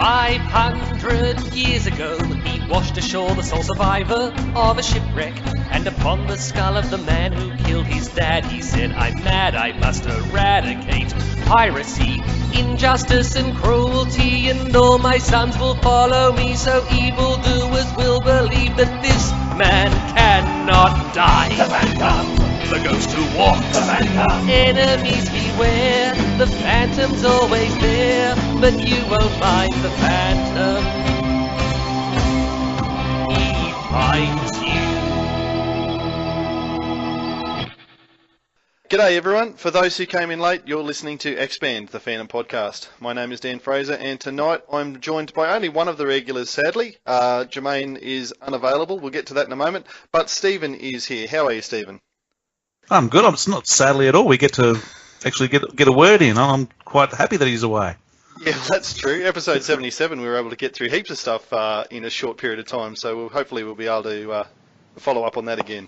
500 years ago, he washed ashore the sole survivor of a shipwreck. And upon the skull of the man who killed his dad, he said, "I'm mad, I must eradicate piracy, injustice and cruelty, and all my sons will follow me, so evildoers will believe that this man cannot die." The Phantom, the ghost who walks. The Phantom, Enemies beware, the Phantom's always there, but you won't find the Phantom. He finds you. G'day everyone. For those who came in late, you're listening to Expand, the Phantom podcast. My name is Dan Fraser, and tonight I'm joined by only one of the regulars, sadly. Jermaine is unavailable. We'll get to that in a moment. But Stephen is here. How are you, Stephen? I'm good. It's not sadly at all. We get to actually get a word in. I'm quite happy that he's away. Yeah, that's true. Episode 77, we were able to get through heaps of stuff in a short period of time, so hopefully we'll be able to follow up on that again.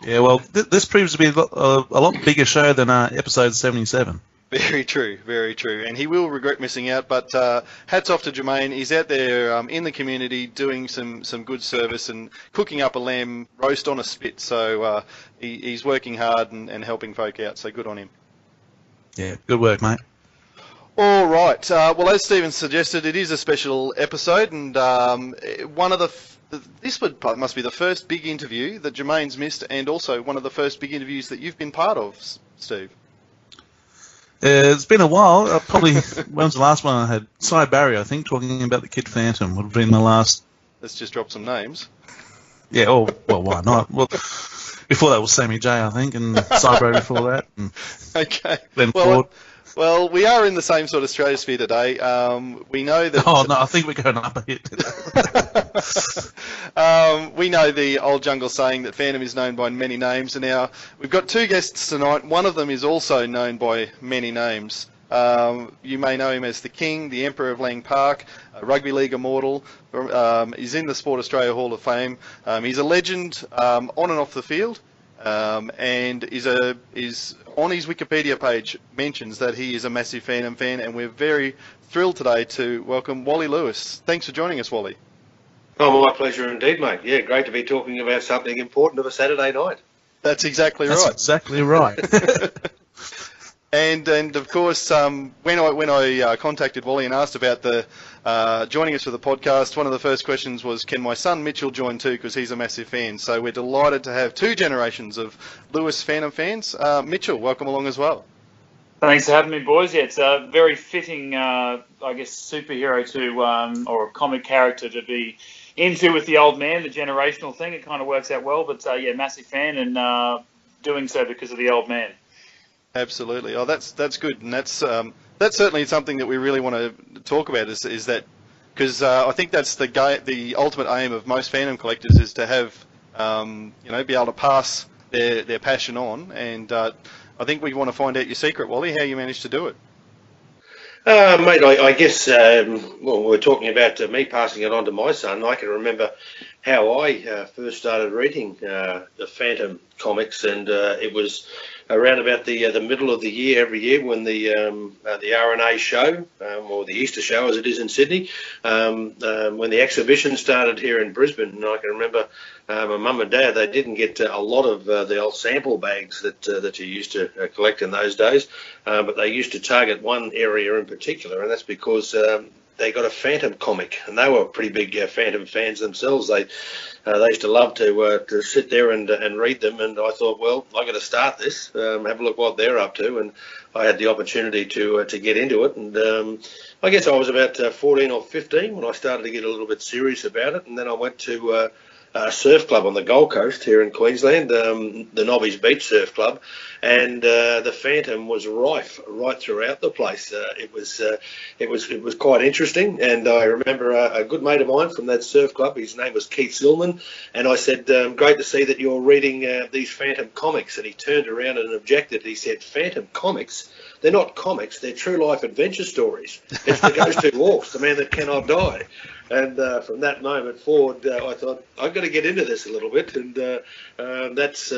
Yeah, well, this proves to be a lot bigger show than episode 77. Very true, very true. And he will regret missing out, but hats off to Jermaine. He's out there in the community doing some good service and cooking up a lamb roast on a spit. So he's working hard and helping folk out, so good on him. Yeah, good work, mate. All right. Well, as Stephen suggested, it is a special episode, and one of this must be the first big interview that Jermaine's missed, and also one of the first big interviews that you've been part of, Steve. It's been a while. Probably, when was the last one I had? Cy Barry, I think, talking about the Kid Phantom would have been the last. Let's just drop some names. Yeah, well, why not? Well, before that was Sammy J, I think, and Cy Barry before that. And okay. Then Ford. Well, we are in the same sort of stratosphere today. We know that... Oh, no, I think we're going up a hit. We know the old jungle saying that Phantom is known by many names, and now we've got two guests tonight. One of them is also known by many names. You may know him as the King, the Emperor of Lang Park, a Rugby League immortal. He's in the Sport Australia Hall of Fame. He's a legend on and off the field. And is on his Wikipedia page mentions that he is a massive Phantom fan, and we're very thrilled today to welcome Wally Lewis. Thanks for joining us, Wally. Oh, my pleasure indeed, mate. Yeah, great to be talking about something important of a Saturday night. That's exactly right. That's exactly right. And of course, when I contacted Wally and asked about the joining us for the podcast, one of the first questions was, can my son Mitchell join too, because he's a massive fan. So we're delighted to have two generations of Lewis Phantom fans. Mitchell, welcome along as well. Thanks for having me, boys. Yeah, it's a very fitting, I guess, superhero to or a comic character to be into with the old man, the generational thing. It kind of works out well, but yeah, massive fan, and doing so because of the old man. Absolutely. Oh, that's good, and that's certainly something that we really want to talk about. Is that because I think that's the ultimate aim of most Phantom collectors is to have be able to pass their passion on, and I think we want to find out your secret, Wally, how you managed to do it. Mate, I guess we're talking about me passing it on to my son. I can remember how I first started reading the Phantom comics, and it was around about the middle of the year every year when the RNA show, or the Easter show as it is in Sydney, when the exhibition started here in Brisbane. And I can remember my mum and dad, they didn't get a lot of the old sample bags that you used to collect in those days, but they used to target one area in particular, and that's because they got a Phantom comic, and they were pretty big Phantom fans themselves. They used to love to sit there and read them, and I thought, well, I've got to start this, have a look what they're up to, and I had the opportunity to get into it, and I guess I was about 14 or 15 when I started to get a little bit serious about it, and then I went to a surf club on the Gold Coast here in Queensland, the Nobby's Beach Surf Club, and the Phantom was rife right throughout the place. It was quite interesting, and I remember a good mate of mine from that surf club. His name was Keith Silman, and I said, "Great to see that you're reading these Phantom comics." And he turned around and objected. He said, "Phantom comics? They're not comics. They're true life adventure stories. It's the ghost who walks, the man that cannot die." And from that moment forward, I thought, I've got to get into this a little bit. And that's,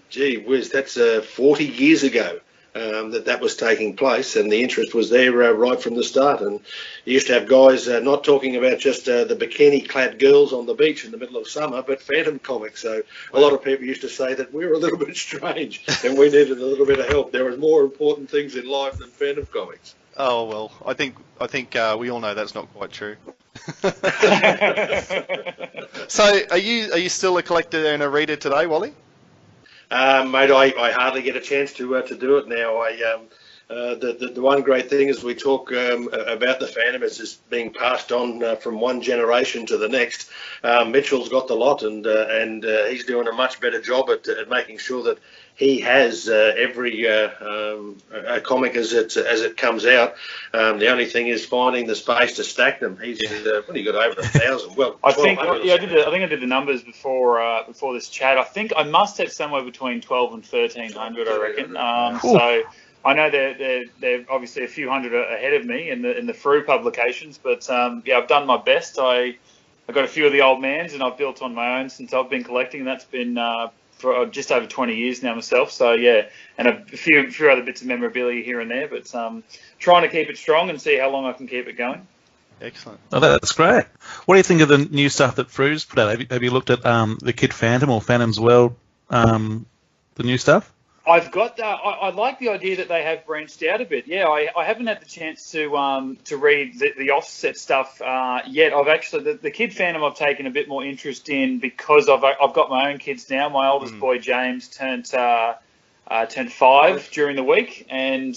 gee whiz, that's 40 years ago. that was taking place, and the interest was there right from the start. And you used to have guys not talking about just the bikini-clad girls on the beach in the middle of summer, but Phantom comics. So a lot of people used to say that we were a little bit strange and we needed a little bit of help. There was more important things in life than Phantom comics. Oh well, I think we all know that's not quite true. So, are you still a collector and a reader today, Wally? Mate, I hardly get a chance to do it now. The one great thing is we talk about the Phantom as it's being passed on from one generation to the next. Mitchell's got the lot, and he's doing a much better job at making sure that he has every comic as it comes out. The only thing is finding the space to stack them. He's what he got over 1,000. Well, I think I did the numbers before this chat. I think I must have somewhere between 12 and 1,300. I reckon. So I know they're obviously a few hundred ahead of me in the Frew publications, but I've done my best. I got a few of the old mans, and I've built on my own since I've been collecting. That's been for just over 20 years now myself. So yeah, and a few other bits of memorabilia here and there, but trying to keep it strong and see how long I can keep it going. Excellent. Oh, that's great. What do you think of the new stuff that Frew's put out? Have you looked at the Kid Phantom or Phantom's World, the new stuff? I've got that. I like the idea that they have branched out a bit. Yeah, I haven't had the chance to read the offset stuff yet. I've actually the Kid Phantom I've taken a bit more interest in because I've got my own kids now. My oldest boy James turned 5 during the week, and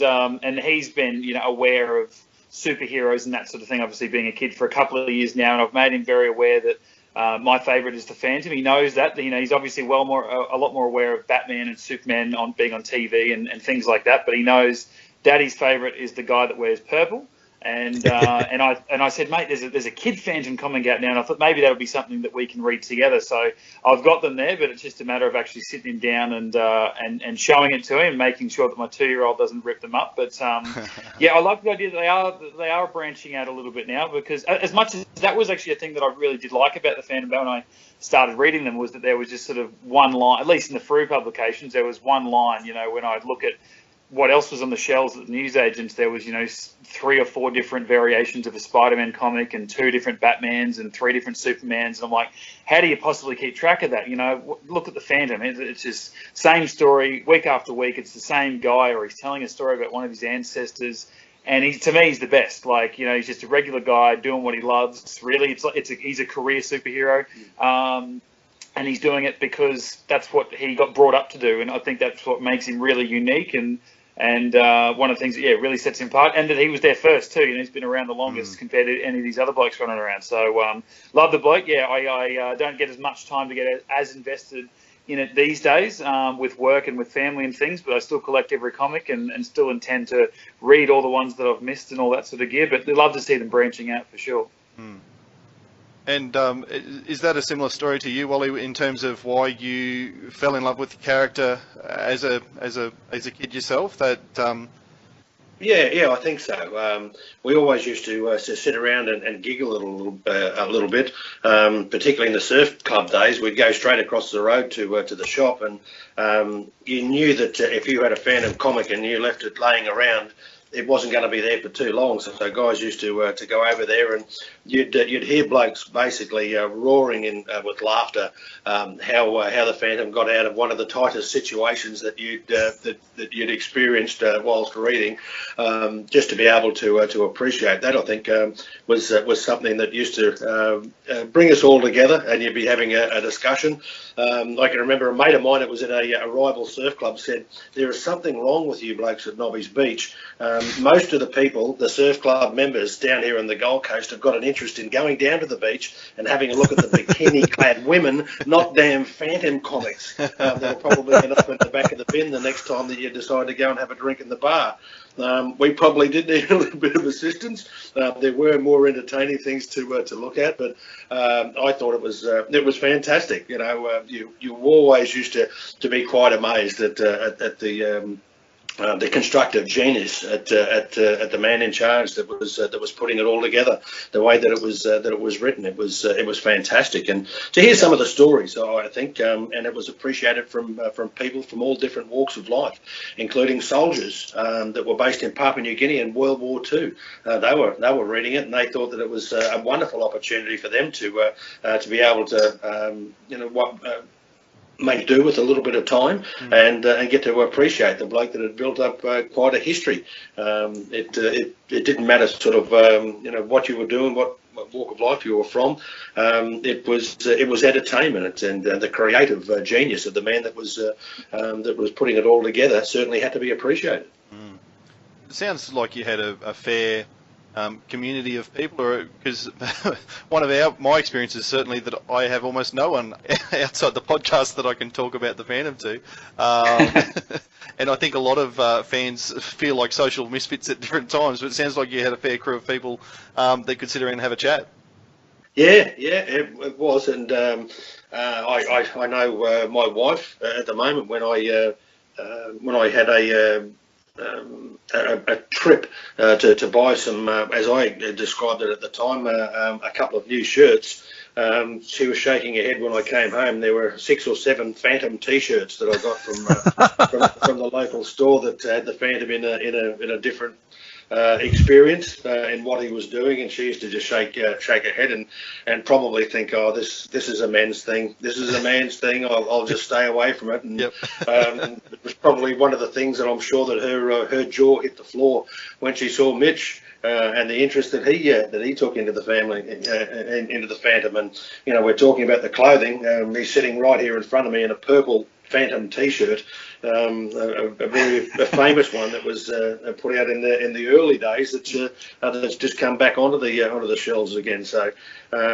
he's been aware of superheroes and that sort of thing. Obviously, being a kid for a couple of years now, and I've made him very aware that. My favourite is the Phantom. He knows that. He's obviously a lot more aware of Batman and Superman being on TV and things like that. But he knows Daddy's favourite is the guy that wears purple. And I said, mate, there's a Kid Phantom coming out now, and I thought maybe that'll be something that we can read together. So I've got them there, but it's just a matter of actually sitting him down and showing it to him, making sure that my 2-year-old doesn't rip them up. But yeah, I like the idea that they are branching out a little bit now, because as much as that was actually a thing that I really did like about the Phantom when I started reading them, was that there was just sort of one line, at least in the Frew publications, there was one line. When I'd look at what else was on the shelves at the newsagents, there was 3 or 4 different variations of a Spider-Man comic and 2 different Batmans and 3 different Supermans, and I'm like, how do you possibly keep track of that? Look at the Phantom. It's just same story week after week. It's the same guy, or he's telling a story about one of his ancestors, and to me he's the best. He's just a regular guy doing what he loves. Really, he's a career superhero. And he's doing it because that's what he got brought up to do, and I think that's what makes him really unique. And one of the things that really sets him apart, and that he was there first too. He's been around the longest compared to any of these other blokes running around. So love the bloke. Yeah, I don't get as much time to get as invested in it these days with work and with family and things, but I still collect every comic and still intend to read all the ones that I've missed and all that sort of gear. But I'd love to see them branching out for sure. And is that a similar story to you, Wally, in terms of why you fell in love with the character as a kid yourself? Yeah, I think so. We always used to sit around and giggle a little bit, particularly in the surf club days. We'd go straight across the road to the shop, and you knew that if you had a Phantom comic and you left it laying around, it wasn't going to be there for too long. So guys used to go over there, and you'd hear blokes basically roaring with laughter how the Phantom got out of one of the tightest situations that you'd experienced whilst reading. Just to be able to appreciate that, I think was something that used to bring us all together, and you'd be having a discussion. I can remember a mate of mine that was at a rival surf club said, "There is something wrong with you blokes at Nobby's Beach. Most of the people, the surf club members down here on the Gold Coast, have got an interest in going down to the beach and having a look at the bikini-clad women, not damn Phantom comics. They'll probably end up in the back of the bin the next time that you decide to go and have a drink in the bar." We probably did need a little bit of assistance. There were more entertaining things to look at, but I thought it was fantastic. You always used to be quite amazed at the the constructive genius at the man in charge that was putting it all together. The way that it was written, it was fantastic. And to hear some of the stories, I think, and it was appreciated from people from all different walks of life, including soldiers that were based in Papua New Guinea in World War II. They were reading it, and they thought that it was a wonderful opportunity for them to be able to make do with a little bit of time and get to appreciate the bloke that had built up quite a history. It didn't matter sort of what you were doing, what walk of life you were from. It was entertainment, and the creative genius of the man that was putting it all together certainly had to be appreciated. It sounds like you had a fair community of people, because one of my experiences certainly that I have almost no one outside the podcast that I can talk about the fandom to, and I think a lot of fans feel like social misfits at different times, but it sounds like you had a fair crew of people that could sit around and have a chat. Yeah, it was, and I know my wife at the moment, when I had a trip to buy some, as I described it at the time, a couple of new shirts. She was shaking her head when I came home. There were 6 or 7 Phantom T-shirts that I got from the local store that had the Phantom in a different experience in what he was doing, and she used to just shake her head and probably think, oh, this is a men's thing. This is a man's thing. I'll just stay away from it. And it was probably one of the things that I'm sure that her jaw hit the floor when she saw Mitch. And the interest that he took into the family, into the Phantom. And we're talking about the clothing. He's sitting right here in front of me in a purple Phantom T-shirt, a famous one that was put out in the early days. That's just come back onto the shelves again. So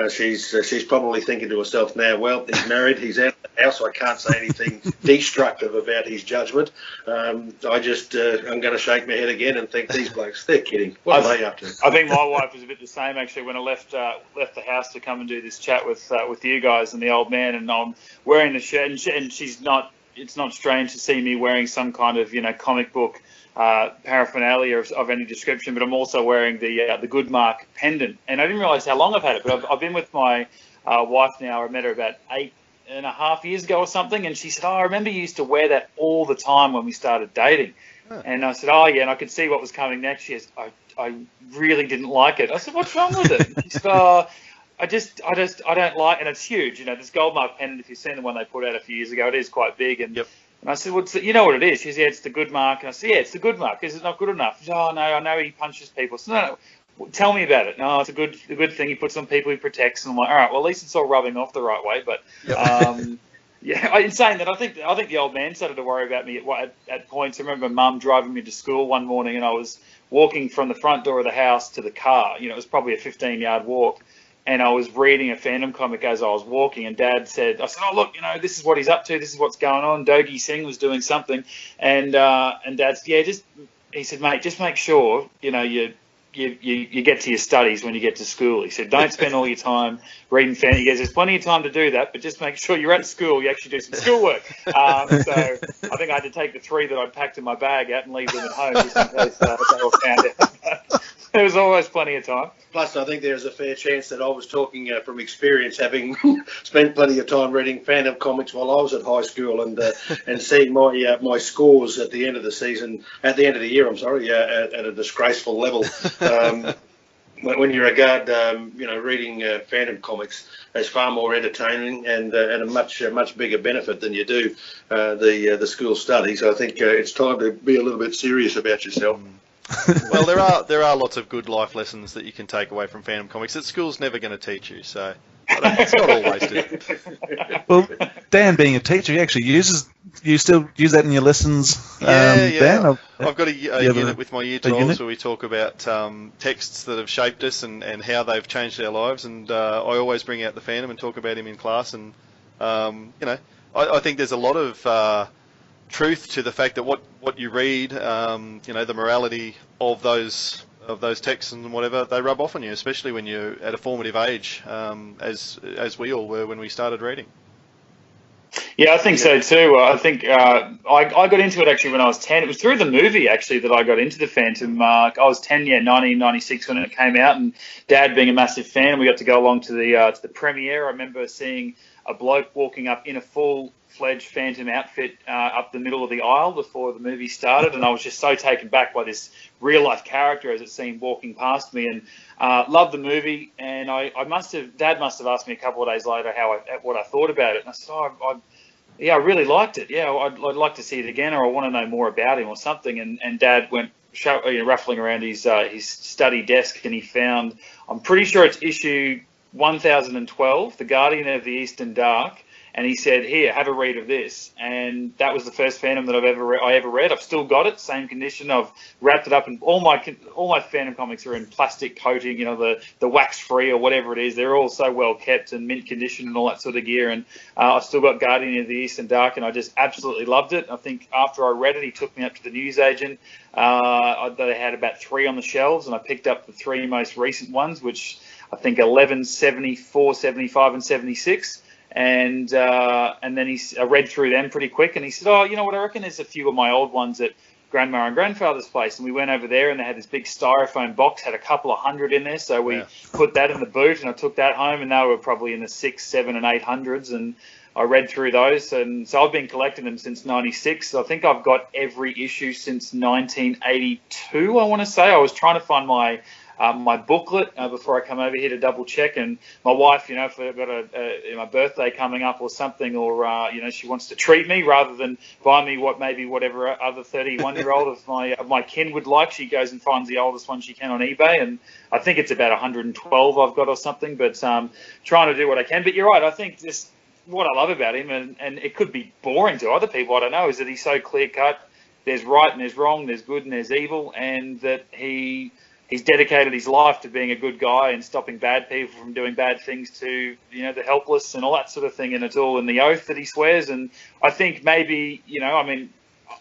she's probably thinking to herself now, well, he's married, he's out of the house, so I can't say anything destructive about his judgment. I'm going to shake my head again and think, these blokes, they're kidding. What are they up to? I think my wife was a bit the same, actually, when I left the house to come and do this chat with you guys and the old man, and I'm wearing the shirt, and she's not. It's not strange to see me wearing some kind of comic book paraphernalia of any description, but I'm also wearing the Good Mark pendant, and I didn't realise how long I've had it. But I've been with my wife now. I met her about 8.5 years ago or something, and she said, "Oh, I remember you used to wear that all the time when we started dating." Huh. And I said, "Oh yeah," and I could see what was coming next. She says, "I really didn't like it." I said, "What's wrong with it?" She said, "Oh, I don't like," and it's huge. This Gold Mark pendant, if you've seen the one they put out a few years ago, it is quite big. And, and I said, well, you know what it is? She said, yeah, it's the Good Mark. And I said, yeah, it's the Good Mark. Is it not good enough? She said, oh, no, I know he punches people. So, no, tell me about it. No, it's a good thing. He puts on people he protects. And I'm like, all right, well, at least it's all rubbing off the right way. But, yeah, in saying that, I think the old man started to worry about me at points. I remember Mum driving me to school one morning, and I was walking from the front door of the house to the car. It was probably a 15-yard walk. And I was reading a Phantom comic as I was walking, and Dad said, oh, look, this is what he's up to, this is what's going on. Dogie Singh was doing something, and Dad's, he said, mate, just make sure, you get to your studies when you get to school. He said, don't spend all your time reading Phantom. He goes, there's plenty of time to do that, but just make sure you're at school, you actually do some schoolwork. So I think I had to take the 3 that I'd packed in my bag out and leave them at home just in case they were found out. There was always plenty of time. Plus, I think there's a fair chance that I was talking from experience, having spent plenty of time reading Phantom comics while I was at high school, and seeing my scores at the end of the season, at the end of the year, at a disgraceful level. When you regard, reading Phantom comics as far more entertaining and a much bigger benefit than you do the school studies, I think it's time to be a little bit serious about yourself. Well, there are lots of good life lessons that you can take away from Phantom comics that school's never going to teach you, so it's not all wasted. Well, Dan, being a teacher, he actually you still use that in your lessons, Dan? I've got a unit with my Year 12s where we talk about texts that have shaped us and how they've changed our lives, and I always bring out the Phantom and talk about him in class, and I think there's a lot of truth to the fact that what you read, the morality of those texts and whatever, they rub off on you, especially when you're at a formative age, as we all were when we started reading. Yeah, I think so too. I think I got into it actually when I was 10. It was through the movie actually that I got into the Phantom. I was 10, 1996 when it came out, and Dad being a massive fan, we got to go along to the premiere. I remember seeing a bloke walking up in a full-fledged Phantom outfit up the middle of the aisle before the movie started, and I was just so taken back by this real-life character as it seemed walking past me, and loved the movie. And Dad must have asked me a couple of days later what I thought about it, and I said, I really liked it. Yeah, I'd like to see it again, or I want to know more about him or something. And Dad went ruffling around his study desk, and he found, I'm pretty sure it's issue 1012, The Guardian of the Eastern Dark, and he said, "Here, have a read of this." And that was the first Phantom that I ever read. I've still got it, same condition. I've wrapped it up, and all my Phantom comics are in plastic coating, the wax free or whatever it is. They're all so well kept and mint condition and all that sort of gear. And I've still got Guardian of the Eastern Dark, and I just absolutely loved it. I think after I read it, he took me up to the newsagent. They had about 3 on the shelves, and I picked up the 3 most recent ones, which I think 11, 74, 75, and 76. And then I read through them pretty quick, and he said, "Oh, you know what? I reckon there's a few of my old ones at Grandma and Grandfather's place." And we went over there, and they had this big styrofoam box, had a couple of hundred in there. So we put that in the boot, and I took that home, and they were probably in the 6, 7, and 800s. And I read through those, and so I've been collecting them since '96. I think I've got every issue since 1982. I want to say. I was trying to find my booklet before I come over here to double check, and my wife, if I've got my birthday coming up or something, or she wants to treat me rather than buy me whatever other 31-year-old of my kin would like, she goes and finds the oldest one she can on eBay, and I think it's about 112 I've got or something, but trying to do what I can. But you're right, I think just what I love about him, and it could be boring to other people, I don't know, is that he's so clear cut. There's right and there's wrong, there's good and there's evil, and that he's dedicated his life to being a good guy and stopping bad people from doing bad things to, the helpless and all that sort of thing. And it's all in the oath that he swears. And I think maybe,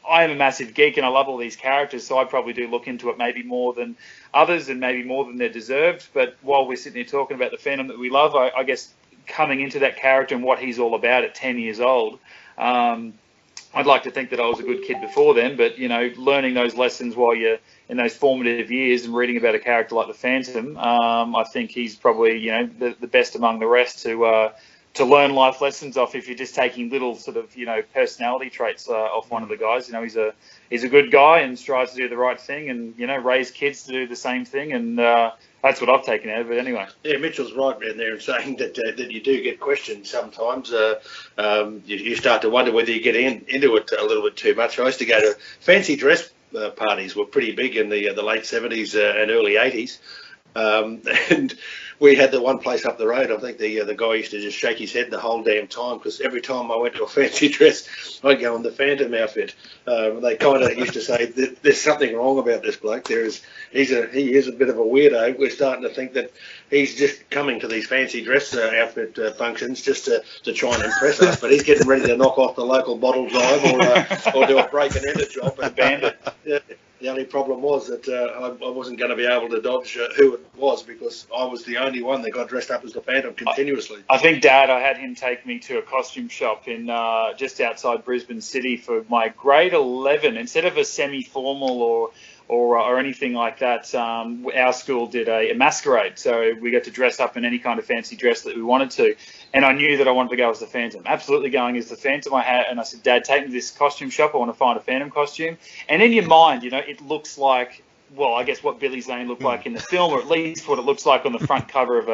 I am a massive geek and I love all these characters, so I probably do look into it maybe more than others and maybe more than they're deserved. But while we're sitting here talking about the Phantom that we love, I guess coming into that character and what he's all about at 10 years old, I'd like to think that I was a good kid before then, but, learning those lessons while you're in those formative years and reading about a character like the Phantom, I think he's probably, the best among the rest to learn life lessons off if you're just taking little sort of, personality traits off one of the guys. He's a good guy and strives to do the right thing and, raise kids to do the same thing. And that's what I've taken out of it anyway. Yeah, Mitchell's right around there in saying that you do get questioned sometimes. You start to wonder whether you get into it a little bit too much. I used to go to fancy dress parties were pretty big in the late 70s and early 80s. And we had the one place up the road. I think the guy used to just shake his head the whole damn time, because every time I went to a fancy dress, I'd go in the Phantom outfit. They kind of used to say, "There's something wrong about this bloke. He is a bit of a weirdo." We're starting to think that he's just coming to these fancy dress outfit functions just to try and impress us, but he's getting ready to knock off the local bottle drive or do a break and enter job and bandit. The only problem was that I wasn't going to be able to dodge who it was, because I was the only one that got dressed up as the Phantom continuously. I think Dad, I had him take me to a costume shop in just outside Brisbane City for my grade 11. Instead of a semi-formal or anything like that, our school did a masquerade. So we got to dress up in any kind of fancy dress that we wanted to. And I knew that I wanted to go as the Phantom. Absolutely going as the Phantom. And I said, "Dad, take me to this costume shop. I want to find a Phantom costume." And in your mind, it looks like, well, I guess what Billy Zane looked like in the film, or at least what it looks like on the front cover of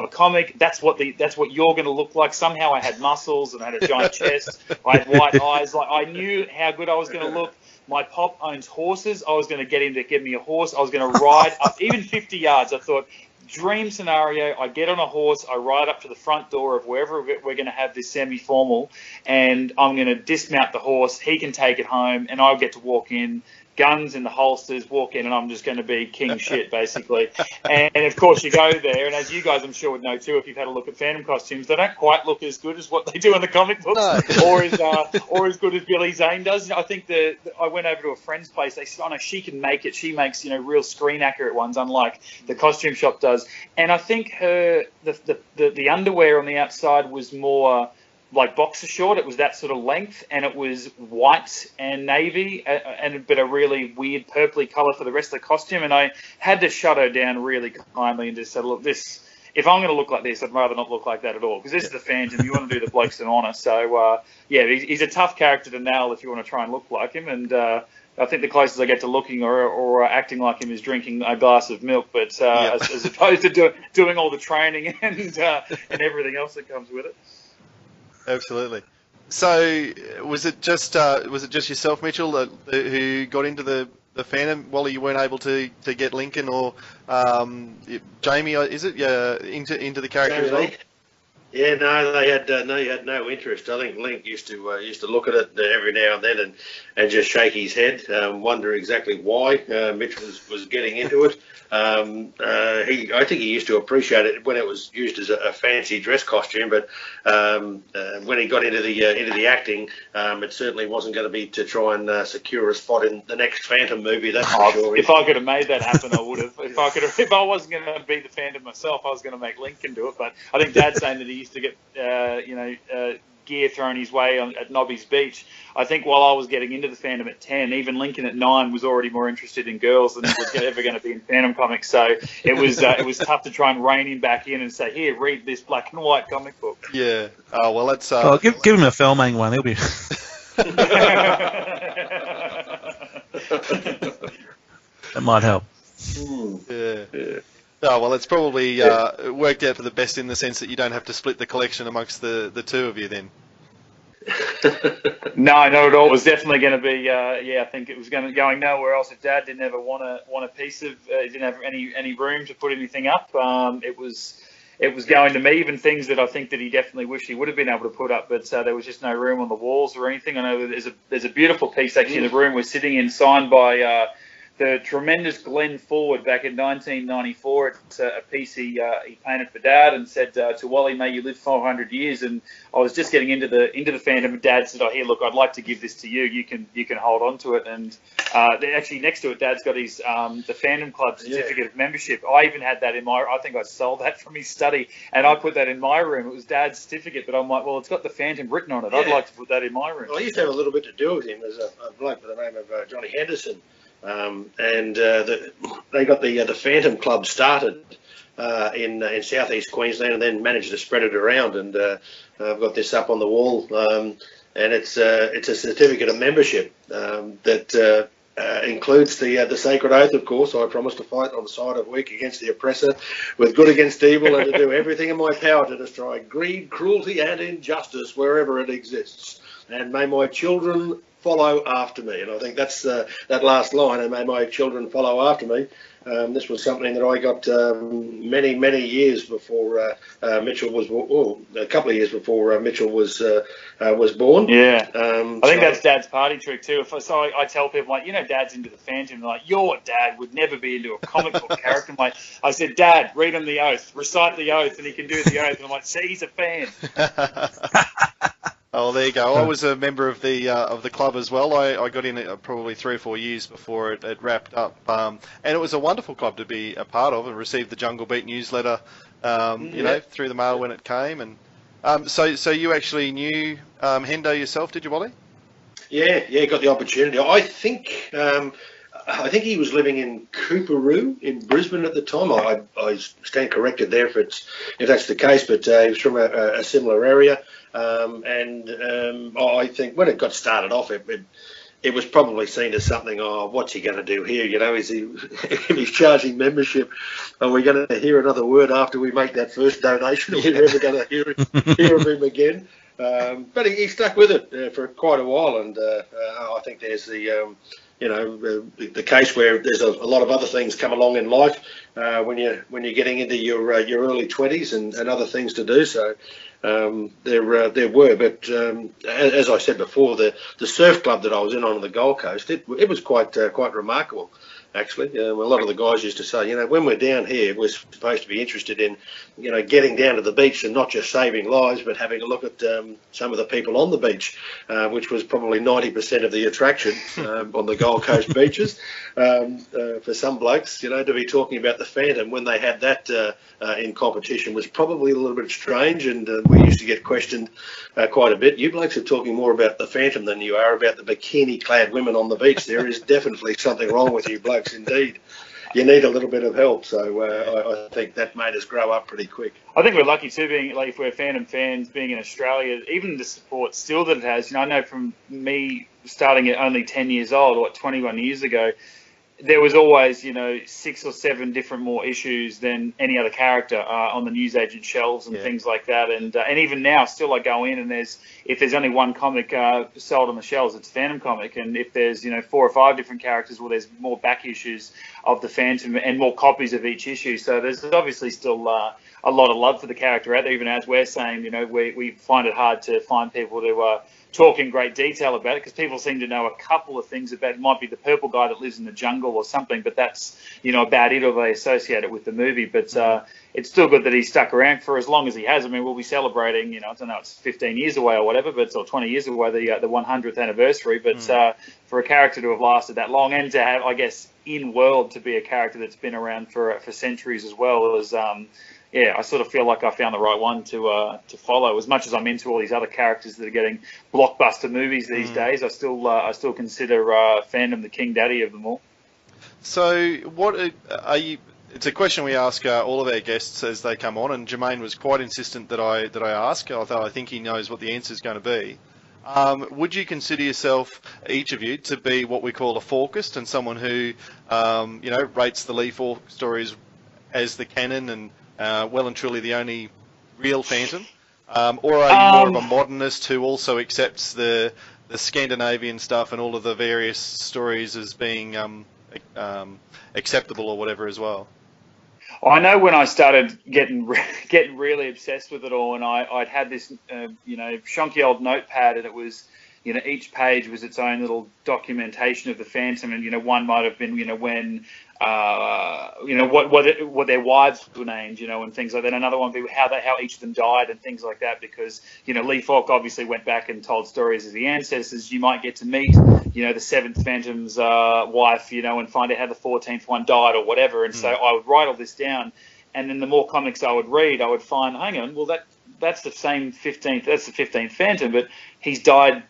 a comic. That's what you're going to look like. Somehow I had muscles and I had a giant chest. I had white eyes. Like, I knew how good I was going to look. My pop owns horses. I was going to get him to give me a horse. I was going to ride up even 50 yards. I thought, dream scenario, I get on a horse, I ride up to the front door of wherever we're going to have this semi-formal, and I'm going to dismount the horse. He can take it home, and I'll get to walk in, guns in the holsters, walk in, and I'm just going to be king shit, basically. And of course, you go there, and as you guys I'm sure would know too, if you've had a look at Phantom costumes, they don't quite look as good as what they do in the comic books, or as good as Billy Zane does. I think I went over to a friend's place. They said, "Oh no, she can make it. She makes real screen accurate ones, unlike the costume shop does." And I think the underwear on the outside was more like boxer short. It was that sort of length, and it was white and navy, but a really weird purpley colour for the rest of the costume. And I had to shut her down really kindly and just said, look, this. If I'm going to look like this, I'd rather not look like that at all, because this is the Phantom. You want to do the blokes an honour. So, he's a tough character to nail if you want to try and look like him. And I think the closest I get to looking or acting like him is drinking a glass of milk, but as opposed to doing all the training and everything else that comes with it. Absolutely. So, was it just yourself, Mitchell, who got into the Phantom? Wally, you weren't able to get Lincoln or Jamie, is it? Yeah, into the character as well. Yeah, no, they had no interest. I think Link used to look at it every now and then and just shake his head, wonder exactly why Mitch was getting into it. I think he used to appreciate it when it was used as a fancy dress costume, but when he got into the acting, it certainly wasn't going to be to try and secure a spot in the next Phantom movie. That's for sure. If I could have made that happen, I would have. If I wasn't going to be the Phantom myself, I was going to make Lincoln do it. But I think Dad's saying that he used to get gear thrown his way at Nobby's Beach. I think while I was getting into the Phantom at 10, even Lincoln at 9 was already more interested in girls than he was ever going to be in Phantom comics. So it was tough to try and rein him back in and say, here, read this black and white comic book. Yeah. Oh, well, that's... give him a Felmang one. He'll be... That might help. Yeah. Oh, well, it's probably worked out for the best in the sense that you don't have to split the collection amongst the two of you then. No, not at all. It was definitely going to be, I think it was going nowhere else. If Dad didn't ever want a piece of, he didn't have any room to put anything up. It was going to me, even things that I think that he definitely wished he would have been able to put up, but there was just no room on the walls or anything. I know there's a beautiful piece actually in the room we're sitting in, signed by the tremendous Glenn Ford back in 1994. It's a piece he painted for Dad and said to Wally, "May you live 400 years." And I was just getting into the Phantom, and Dad said, "Oh, here, look, I'd like to give this to you. You can hold on to it." And actually next to it, Dad's got his the Phantom Club certificate of membership. I even had that I think I sold that from his study, and I put that in my room. It was Dad's certificate, but I'm like, well, it's got the Phantom written on it. I'd like to put that in my room. Well, I used to have a little bit to do with him. There's a bloke by the name of Johnny Henderson. They got the Phantom Club started in southeast Queensland, and then managed to spread it around. And I've got this up on the wall, and it's a certificate of membership that includes the sacred oath. Of course, I promise to fight on the side of weak against the oppressor, with good against evil, and to do everything in my power to destroy greed, cruelty, and injustice wherever it exists. And may my children follow after me. And I think that's that last line, and may my children follow after me. This was something that I got many years before Mitchell was a couple of years before Mitchell was born. Yeah, I think that's Dad's party trick too. I tell people, like, Dad's into the Phantom. They're like, your dad would never be into a comic book character. I'm like, I said, Dad, read him the oath, recite the oath, and he can do the oath. And I'm like, see, he's a fan. Oh, there you go. I was a member of the club as well. I got in probably 3 or 4 years before it wrapped up, and it was a wonderful club to be a part of, and received the Jungle Beat newsletter, through the mail when it came. And so you actually knew Hendo yourself, did you, Wally? Yeah, got the opportunity. I think he was living in Coorparoo in Brisbane at the time. I stand corrected there if that's the case, but he was from a similar area. I think when it got started off, it was probably seen as something. Oh, what's he going to do here? Is he? He's charging membership. Are we going to hear another word after we make that first donation? Are we ever going to hear of him again? But he stuck with it for quite a while, and I think there's the case where there's a lot of other things come along in life when you're getting into your early 20s and other things to do. So there were, but as I said before, the surf club that I was in on the Gold Coast, it was quite remarkable. actually. A lot of the guys used to say, when we're down here, we're supposed to be interested in, getting down to the beach and not just saving lives, but having a look at some of the people on the beach, which was probably 90% of the attraction on the Gold Coast beaches. For some blokes, to be talking about the Phantom when they had that in competition was probably a little bit strange, and we used to get questioned quite a bit. You blokes are talking more about the Phantom than you are about the bikini-clad women on the beach. There is definitely something wrong with you blokes, indeed. You need a little bit of help, so I think that made us grow up pretty quick. I think we're lucky too, being like, if we're Phantom fans, being in Australia, even the support still that it has. I know from me starting at only 10 years old, or 21 years ago, there was always, 6 or 7 different more issues than any other character on the newsagent shelves and things like that. And even now, still I go in and if there's only one comic sold on the shelves, it's Phantom comic. And if there's, 4 or 5 different characters, well, there's more back issues of the Phantom and more copies of each issue. So there's obviously still a lot of love for the character out there, even as we're saying, we find it hard to find people to talk in great detail about it, because people seem to know a couple of things about it. It might be the purple guy that lives in the jungle or something, but that's, about it, or they associate it with the movie. But it's still good that he's stuck around for as long as he has. I mean, we'll be celebrating, I don't know, it's 15 years away or whatever, or 20 years away, the 100th anniversary. But for a character to have lasted that long, and to have, I guess, in world to be a character that's been around for centuries as well, as I sort of feel like I found the right one to follow. As much as I'm into all these other characters that are getting blockbuster movies these days, I still consider Phantom the king daddy of them all. So, what are you? It's a question we ask all of our guests as they come on, and Jermaine was quite insistent that I ask, although I think he knows what the answer is going to be. Would you consider yourself, each of you, to be what we call a Falkist, and someone who, rates the Lee Falk stories as the canon and well and truly the only real Phantom? Or are you more of a modernist who also accepts the Scandinavian stuff and all of the various stories as being acceptable or whatever as well? I know when I started getting really obsessed with it all, and I'd had this, shonky old notepad, and it was, each page was its own little documentation of the Phantom, and, one might have been, when, what their wives were named, and things like that. Another one would be how each of them died and things like that, because, Lee Falk obviously went back and told stories of the ancestors. You might get to meet, the 7th Phantom's wife, and find out how the 14th one died or whatever. And so I would write all this down, and then the more comics I would read, I would find, hang on, well, that's the same 15th, that's the 15th Phantom, but he's died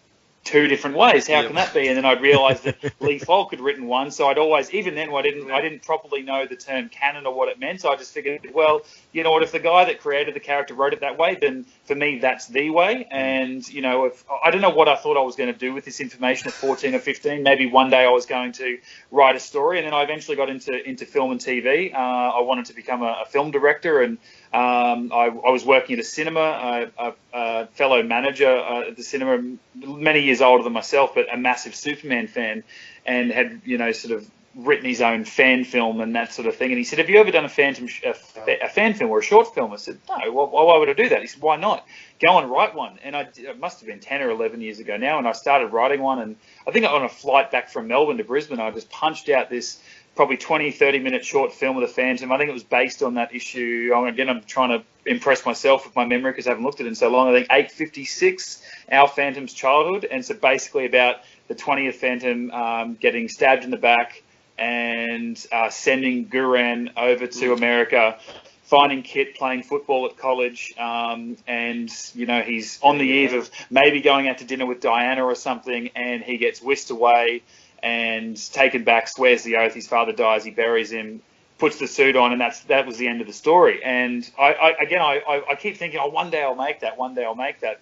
2 different ways. How can that be? And then I'd realise that Lee Falk had written one, so I'd always, even then, I didn't properly know the term canon or what it meant. So I just figured, well, you know what, if the guy that created the character wrote it that way, then for me that's the way. And if I don't know what I thought I was going to do with this information at 14 or 15. Maybe one day I was going to write a story, and then I eventually got into film and TV. I wanted to become a film director, and I was working at a cinema, a fellow manager at the cinema, many years older than myself, but a massive Superman fan, and had, sort of written his own fan film and that sort of thing. And he said, have you ever done a fan film or a short film? I said, no, why would I do that? He said, why not? Go and write one. And it must have been 10 or 11 years ago now, and I started writing one. And I think on a flight back from Melbourne to Brisbane, I just punched out this probably 20, 30-minute short film of the Phantom. I think it was based on that issue. Again, I'm trying to impress myself with my memory because I haven't looked at it in so long. I think 856, Our Phantom's Childhood. And so basically about the 20th Phantom getting stabbed in the back and sending Guran over to America, finding Kit playing football at college, and, he's on the eve of maybe going out to dinner with Diana or something, and he gets whisked away and taken back, swears the oath, his father dies, he buries him, puts the suit on, and that was the end of the story. And I keep thinking, one day I'll make that,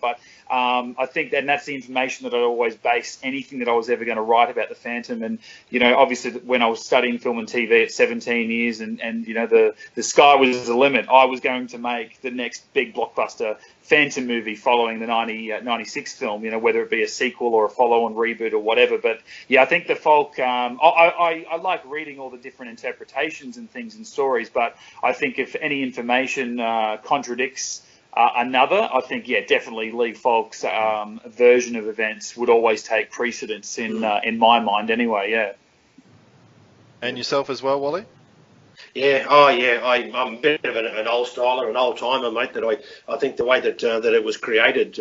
but I think that's the information that I'd always base anything that I was ever going to write about the Phantom. And obviously when I was studying film and TV at 17 years, and the sky was the limit, I was going to make the next big blockbuster Phantom movie following the 96 film, whether it be a sequel or a follow-on reboot or whatever. But yeah, I think the Falk, I like reading all the different interpretations and things and stories, but I think if any information contradicts another, I think, definitely Lee Falk's version of events would always take precedence in my mind anyway, yeah. And yourself as well, Wally? Yeah, I'm a bit of an old styler, an old timer, mate. That I think the way that it was created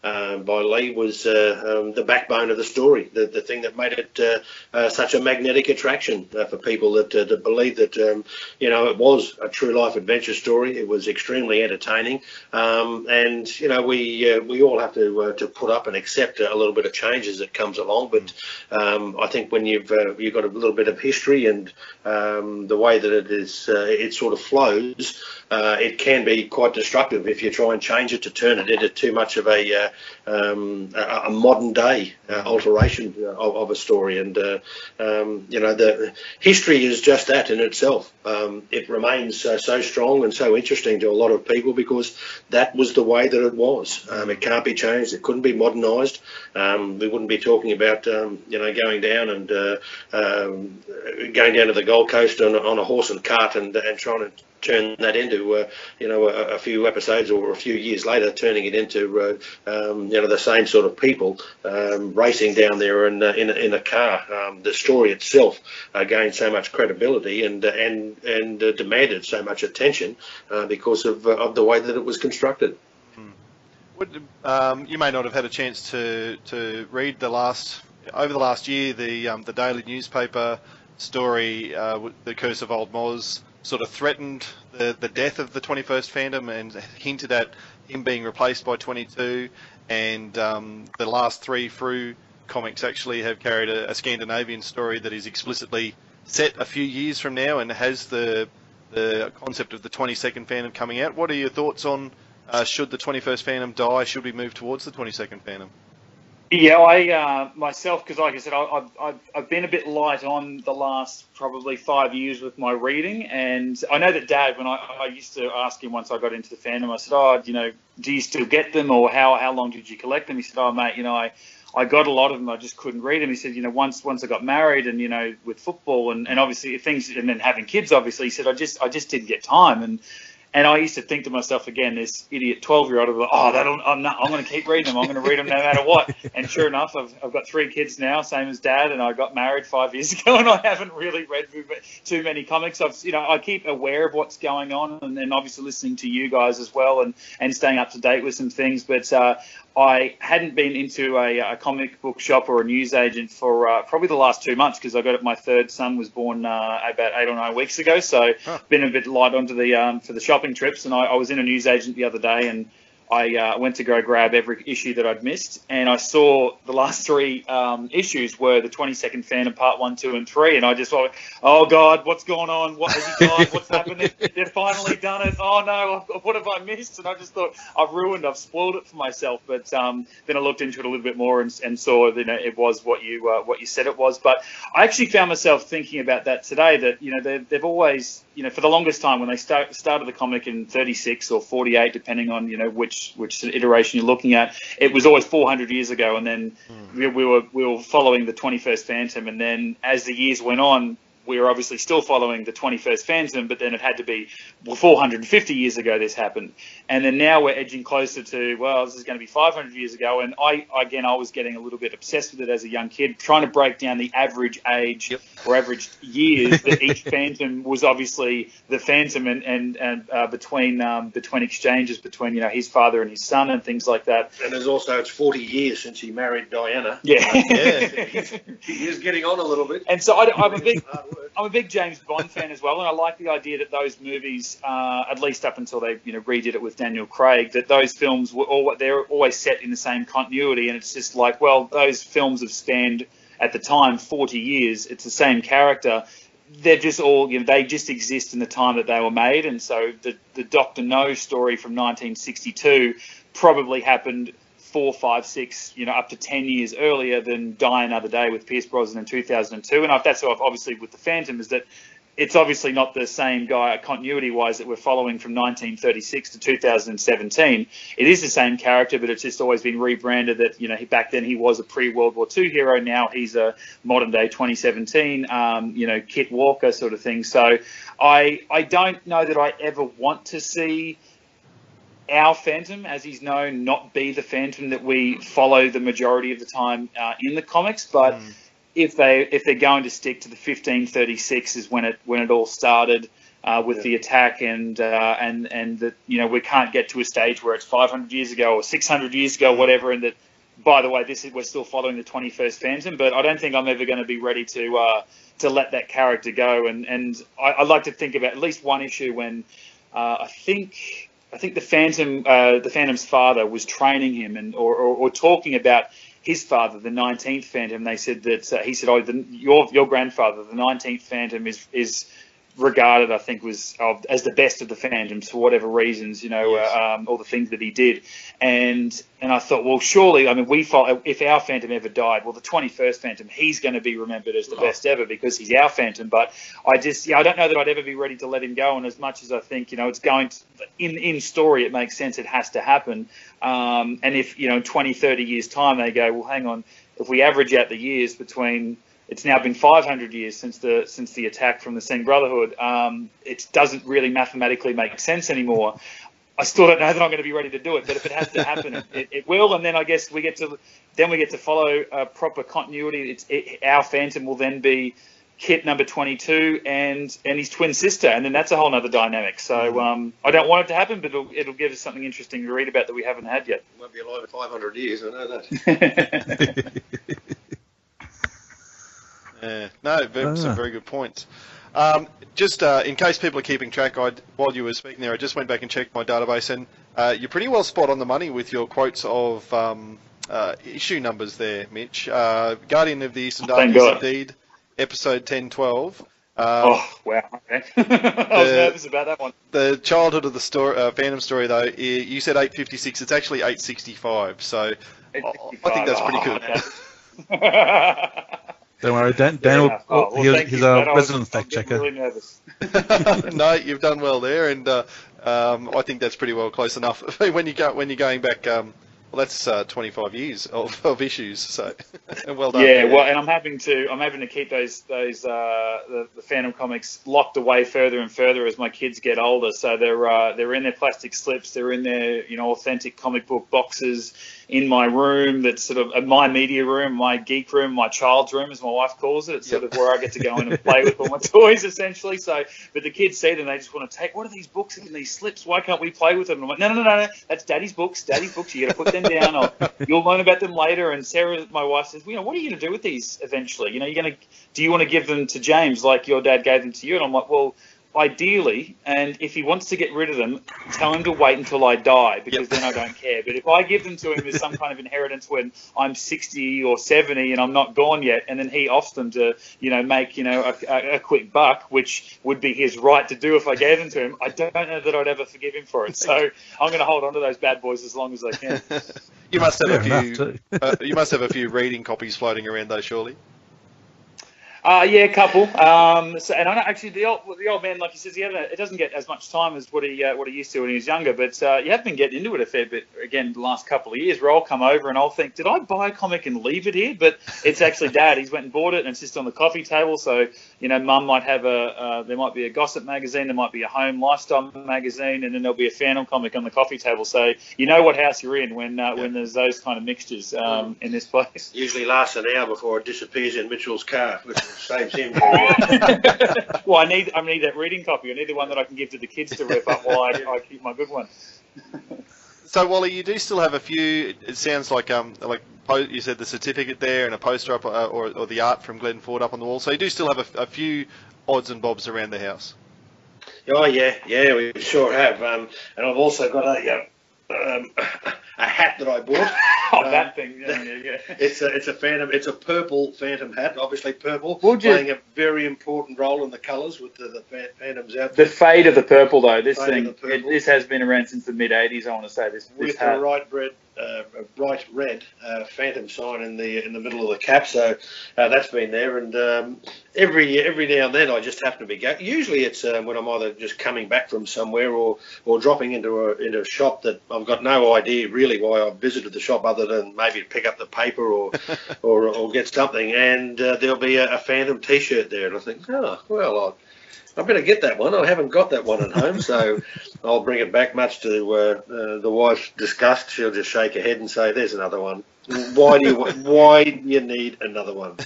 by Lee was the backbone of the story, the thing that made it such a magnetic attraction for people that believe that it was a true life adventure story. It was extremely entertaining, and we all have to put up and accept a little bit of change as it comes along. But I think when you've got a little bit of history and the way that it sort of flows, it can be quite destructive if you try and change it to turn it into too much of a modern day alteration of a story. And the history is just that in itself. It remains so strong and so interesting to a lot of people because that was the way that it was. It can't be changed. It couldn't be modernised. We wouldn't be talking about going down and going down to the Gold Coast on a horse and cart and trying to turn that into a few episodes, or a few years later turning it into the same sort of people racing down there in a car. The story itself gained so much credibility and demanded so much attention because of the way that it was constructed. You may not have had a chance to read over the last year the daily newspaper story, The Curse of Old Moz, sort of threatened the death of the 21st Phantom and hinted at him being replaced by 22, and the last 3 Fru comics actually have carried a Scandinavian story that is explicitly set a few years from now and has the concept of the 22nd Phantom coming out. What are your thoughts on should the 21st Phantom die? Should we move towards the 22nd Phantom? Yeah, I myself, because like I said, I've been a bit light on the last probably 5 years with my reading, and I know that Dad, when I used to ask him once I got into the fandom, I said, do you still get them, or how long did you collect them? He said, mate, I got a lot of them, I just couldn't read them. He said, once I got married and with football and obviously things, and then having kids, obviously, he said, I just didn't get time. And I used to think to myself, again, this idiot 12-year-old, I'm like, I'm going to keep reading them. I'm going to read them no matter what. And sure enough, I've got 3 kids now, same as Dad, and I got married 5 years ago, and I haven't really read too many comics. I keep aware of what's going on, and then obviously listening to you guys as well, and staying up to date with some things. But I hadn't been into a comic book shop or a newsagent for probably the last 2 months, because my 3rd son was born about 8 or 9 weeks ago. So been a bit light onto the for the shopping trips, and I was in a newsagent the other day, and I went to go grab every issue that I'd missed, and I saw the last 3 issues were the 22nd Phantom Part 1, 2, and 3, and I just thought, oh God, what's going on? What has he died? What's happened? They've finally done it. Oh no, what have I missed? And I just thought, I've spoiled it for myself. But then I looked into it a little bit more and saw that it was what you said it was. But I actually found myself thinking about that today. That they've always, for the longest time, when they started the comic in 36 or 48, depending on which iteration you're looking at, it was always 400 years ago, and then we were following the 21st Phantom, and then as the years went on, we were obviously still following the 21st Phantom, but then it had to be 450 years ago this happened. And then now we're edging closer to, this is going to be 500 years ago. And I was getting a little bit obsessed with it as a young kid, trying to break down the average age or average years that each Phantom was obviously the Phantom, and between exchanges between, his father and his son and things like that. And there's also, it's 40 years since he married Diana. Yeah. He is getting on a little bit. And so I'm a big James Bond fan as well, and I like the idea that those movies, at least up until they redid it with Daniel Craig, that those films they're always set in the same continuity, and it's just like, those films have spanned at the time 40 years. It's the same character. They're just all they just exist in the time that they were made, and so the Dr. No story from 1962 probably happened 4, 5, 6, up to 10 years earlier than Die Another Day with Pierce Brosnan in 2002. And that's obviously with the Phantom, is that it's obviously not the same guy continuity-wise that we're following from 1936 to 2017. It is the same character, but it's just always been rebranded that, back then he was a pre-World War II hero. Now he's a modern-day 2017, Kit Walker sort of thing. So I don't know that I ever want to see our Phantom, as he's known, not be the Phantom that we follow the majority of the time in the comics. But if they're going to stick to the 1536 is when it all started with the attack, and that we can't get to a stage where it's 500 years ago or 600 years ago, whatever, and that. By the way, we're still following the 21st Phantom, but I don't think I'm ever going to be ready to let that character go. And I like to think about at least one issue when I think the Phantom's father was training him or talking about his father, the 19th Phantom. They said that he said, your grandfather, the 19th Phantom, is regarded, I think, as the best of the Phantoms for whatever reasons, all the things that he did, and I thought, well, surely, I mean, if our Phantom ever died, well, the 21st Phantom, he's going to be remembered as the best ever because he's our Phantom. But I don't know that I'd ever be ready to let him go. And as much as I think, it's going to, in story, it makes sense, it has to happen. And if, in 20, 30 years' time, they go, well, hang on, if we average out the years between. It's now been 500 years since the attack from the Singh Brotherhood. It doesn't really mathematically make sense anymore. I still don't know that I'm going to be ready to do it, but if it has to happen, it will. And then I guess we get to follow proper continuity. Our Phantom will then be Kit number 22 and his twin sister, and then that's a whole other dynamic. So I don't want it to happen, but it'll give us something interesting to read about that we haven't had yet. Won't be alive in 500 years. I know that. Some very good points. Just in case people are keeping track, while you were speaking there, I just went back and checked my database, and you're pretty well spot on the money with your quotes of issue numbers there, Mitch. Guardian of the Eastern Darkness, indeed, episode 1012. Wow, okay. I was nervous about that one. The childhood of the story, Phantom story, though, you said 856. It's actually 865, so 865. I think that's pretty good. Okay. Don't worry, Dan. He's our resident fact checker. I'm really nervous. No, you've done well there, and I think that's pretty well close enough. when you're going back, that's 25 years of issues. So, well done. Yeah, well, and I'm having to keep those the Phantom comics locked away further and further as my kids get older. So they're in their plastic slips, they're in their authentic comic book boxes. In my room, that's sort of my media room, my geek room, my child's room, as my wife calls it. It's sort of where I get to go in and play with all my toys, essentially. So, but the kids see them, they just want to take, what are these books in these slips? Why can't we play with them? And I'm like, no, that's Daddy's books. Daddy's books. You got to put them down. You'll learn about them later. And Sarah, my wife, says, what are you going to do with these eventually? Do you want to give them to James like your dad gave them to you? And I'm like, well. Ideally, and if he wants to get rid of them, tell him to wait until I die, because then I don't care. But if I give them to him as some kind of inheritance when I'm 60 or 70 and I'm not gone yet, and then he offs them to, make, a quick buck, which would be his right to do if I gave them to him, I don't know that I'd ever forgive him for it. So I'm going to hold on to those bad boys as long as I can. You must have a few reading copies floating around, though, surely. Yeah, a couple. And I know actually the old man, like he says, it doesn't get as much time as what he used to when he was younger. But you have been getting into it a fair bit again the last couple of years. Where I'll come over and I'll think, did I buy a comic and leave it here? But it's actually Dad. He's went and bought it, and it's just on the coffee table. So Mum might have there might be a gossip magazine, there might be a home lifestyle magazine, and then there'll be a Phantom comic on the coffee table. So you know what house you're in when there's those kind of mixtures in this place. Usually lasts an hour before it disappears in Mitchell's car. Saves him. Well, I need that reading copy. I need the one that I can give to the kids to rip up while I keep my good one. So, Wally, you do still have a few. It sounds like you said the certificate there and a poster up, or the art from Glenn Ford up on the wall. So you do still have a few odds and bobs around the house. Oh yeah, we sure have. And I've also got a hat that I bought. That thing. Yeah. It's a Phantom. It's a purple Phantom hat. Obviously purple, playing a very important role in the colours with the Phantom's outfit. The fade of the purple, though. This has been around since the mid '80s. I want to say this. With a bright red Phantom sign in the middle of the cap. So that's been there. And every now and then I just happen to be going. Usually it's when I'm either just coming back from somewhere or dropping into a shop that I've got no idea really why I've visited the shop other than maybe to pick up the paper or get something. And there'll be a Phantom T-shirt there, and I think, I better get that one. I haven't got that one at home, so I'll bring it back. Much to the wife's disgust, she'll just shake her head and say, "There's another one." Why do you need another one?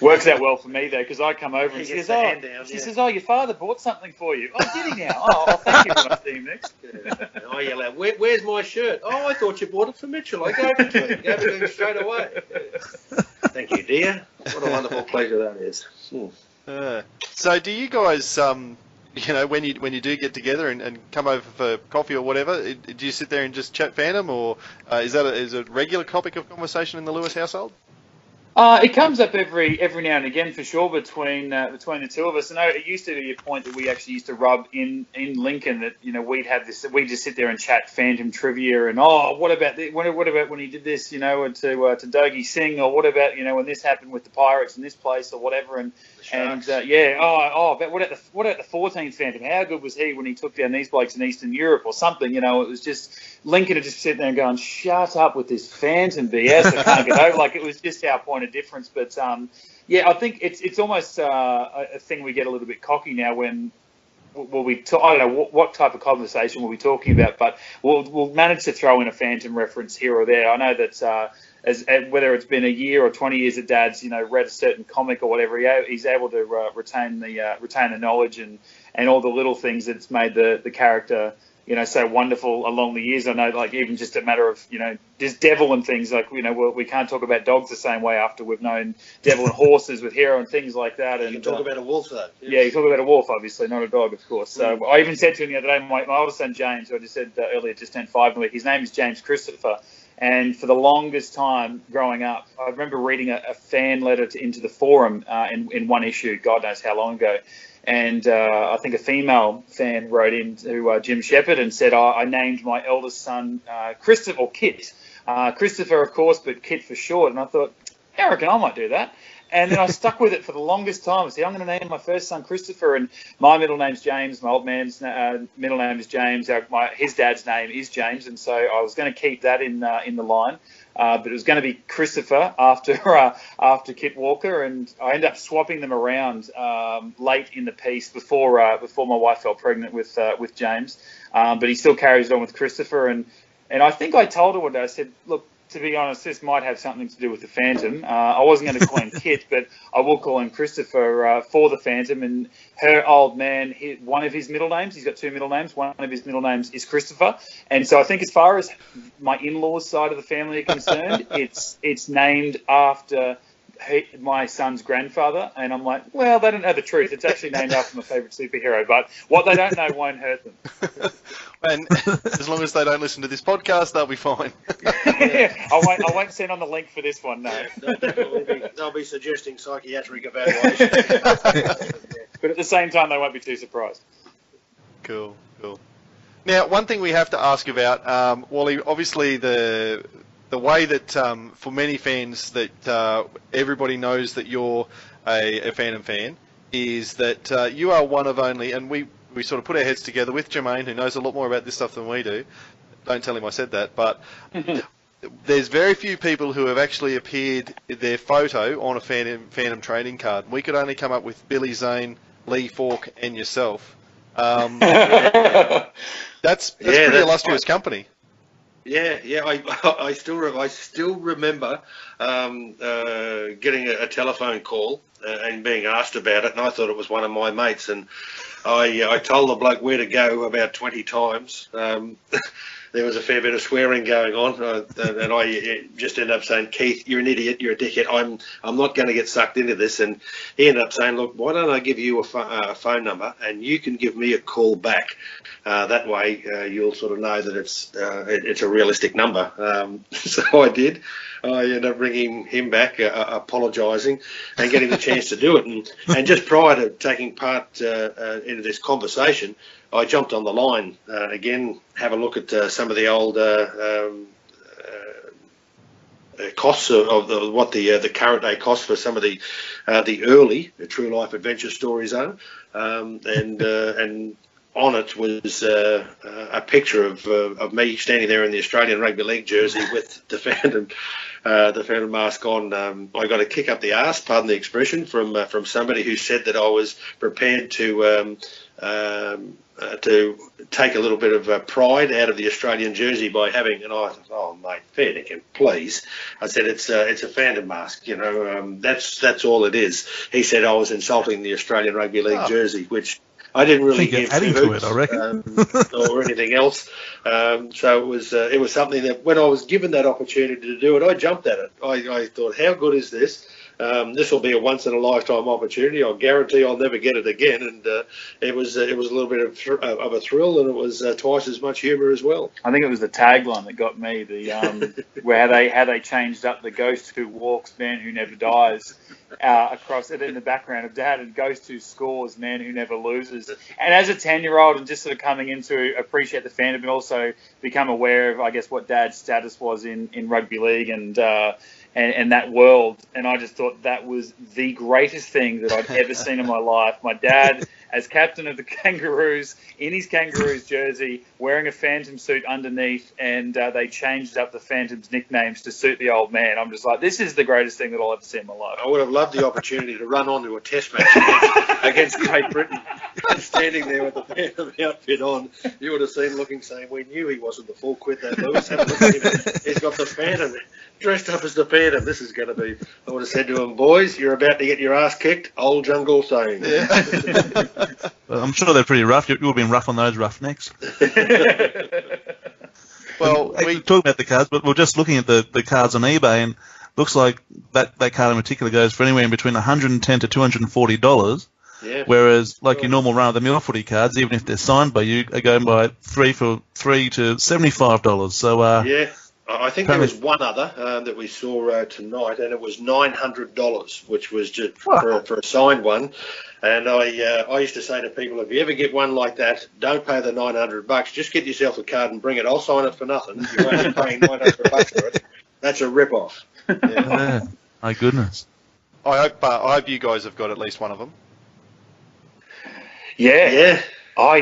Works out well for me though, because I come over and He she gets says, the hand down, she yeah. says, your father bought something for you. Oh, did he now? Oh, I'll thank you when I see him next. I yell out, where's my shirt? Oh, I thought you bought it for Mitchell. I gave it to him. Gave it to him straight away. Thank you, dear. What a wonderful pleasure that is. So do you guys, when you do get together and come over for coffee or whatever, do you sit there and just chat fandom, or is it a regular topic of conversation in the Lewis household? It comes up every now and again for sure between the two of us. I know it used to be a point that we actually used to rub in Lincoln that we'd have this, we'd just sit there and chat Phantom trivia and what about when he did this to Dougie Singh, or what about when this happened with the Pirates in this place or whatever, what about the 14th Phantom? How good was he when he took down these blokes in Eastern Europe or something? It was just Lincoln had just sit there and going, shut up with this Phantom BS. I can't get over. Like, it was just our point of difference. But I think it's almost a thing we get a little bit cocky now when I don't know what type of conversation we'll be talking about, but we'll manage to throw in a Phantom reference here or there. I know that as whether it's been a year or 20 years that Dad's read a certain comic or whatever, he's able to retain the knowledge and all the little things that's made the character so wonderful along the years. I know, like, even just a matter of, there's devil and things like, we can't talk about dogs the same way after we've known devil and horses with Hero and things like that. And you can talk about a wolf, though. Yeah, you talk about a wolf, obviously, not a dog, of course. So I even said to him the other day, my oldest son, James, who I just said earlier, just turned 5 in a week, his name is James Christopher. And for the longest time growing up, I remember reading a fan letter into the forum in one issue, God knows how long ago. And I think a female fan wrote in to Jim Shepherd and said, I named my eldest son Christopher, or Kit. Christopher, of course, but Kit for short. And I thought, I reckon I might do that. And then I stuck with it for the longest time. I said, I'm going to name my first son Christopher, and my middle name's James. My old man's middle name is James. His dad's name is James, and so I was going to keep that in the line. But it was going to be Christopher after Kit Walker, and I ended up swapping them around late in the piece before my wife fell pregnant with James. But he still carries on with Christopher, and I think I told her one day, I said, look, to be honest, this might have something to do with the Phantom. I wasn't going to call him Kit, but I will call him Christopher for the Phantom. And her old man, one of his middle names, he's got 2 middle names. One of his middle names is Christopher. And so I think as far as my in-laws' side of the family are concerned, it's named after my son's grandfather. And I'm like, well, they don't know the truth. It's actually named after my favourite superhero. But what they don't know won't hurt them. And as long as they don't listen to this podcast, they'll be fine. I won't send on the link for this one, no. Yeah, they'll be suggesting psychiatric evaluation. But at the same time, they won't be too surprised. Cool. Now, one thing we have to ask about, Wally, obviously the way that for many fans that everybody knows that you're a Phantom fan is that you are one of only, and we sort of put our heads together with Jermaine, who knows a lot more about this stuff than we do. Don't tell him I said that, but there's very few people who have actually appeared their photo on a Phantom trading card. We could only come up with Billy Zane, Lee Falk, and yourself. That's pretty illustrious company. Yeah. I still remember getting a telephone call and being asked about it, and I thought it was one of my mates, and I told the bloke where to go about 20 times. There was a fair bit of swearing going on, and I just ended up saying, Keith, you're an idiot, you're a dickhead, I'm not going to get sucked into this. And he ended up saying, look, why don't I give you a phone number and you can give me a call back. That way you'll sort of know that it's a realistic number. So I did. I ended up ringing him back, apologising and getting the chance to do it. And just prior to taking part into this conversation, I jumped on the line again, have a look at some of the old costs of what the current day costs for some of the early true life adventure stories are, and on it was a picture of me standing there in the Australian Rugby League jersey with the Phantom mask on. I got a kick up the arse, pardon the expression, from somebody who said that I was prepared to to take a little bit of pride out of the Australian jersey by having, and I thought, oh mate, fair dinkum, please. I said it's a phantom mask, that's all it is. He said I was insulting the Australian Rugby League jersey, which I didn't really give adding to it, I reckon, or anything else. So it was something that when I was given that opportunity to do it, I jumped at it. I thought, how good is this? This will be a once in a lifetime opportunity. I guarantee I'll never get it again. And it was a little bit of a thrill, and it was twice as much humour as well. I think it was the tagline that got me. Where they changed up the ghost who walks, man who never dies, across it in the background of Dad, and ghost who scores, man who never loses. And as a 10-year-old, and just sort of coming in to appreciate the fandom, and also become aware of, I guess, what Dad's status was in rugby league and that world, and I just thought that was the greatest thing that I'd ever seen in my life. My dad, as captain of the Kangaroos, in his Kangaroos jersey, wearing a Phantom suit underneath, and they changed up the Phantom's nicknames to suit the old man. I'm just like, this is the greatest thing that I'll ever see in my life. I would have loved the opportunity to run onto a test match against Great Britain, and standing there with the Phantom outfit on. You would have seen looking, saying, we knew he wasn't the full quid, that Lewis. Have a look at him. He's got the Phantom dressed up as the Phantom. This is going to be, I would have said to him, boys, you're about to get your ass kicked. Old Jungle saying. Yeah. Well, I'm sure they're pretty rough. You've been rough on those roughnecks. Well, we talk about the cards, but we're just looking at the cards on eBay, and looks like that card in particular goes for anywhere in between $110 to $240. Yeah. Whereas, like your normal run-of-the-mill footy cards, even if they're signed by you, are going by $3 to $75. So yeah. I think there was one other that we saw tonight, and it was $900, which was just for a signed one. And I used to say to people, if you ever get one like that, don't pay the $900. Just get yourself a card and bring it. I'll sign it for nothing. You're only paying $900 for it. That's a rip-off. Yeah. My goodness. I hope you guys have got at least one of them. Yeah. I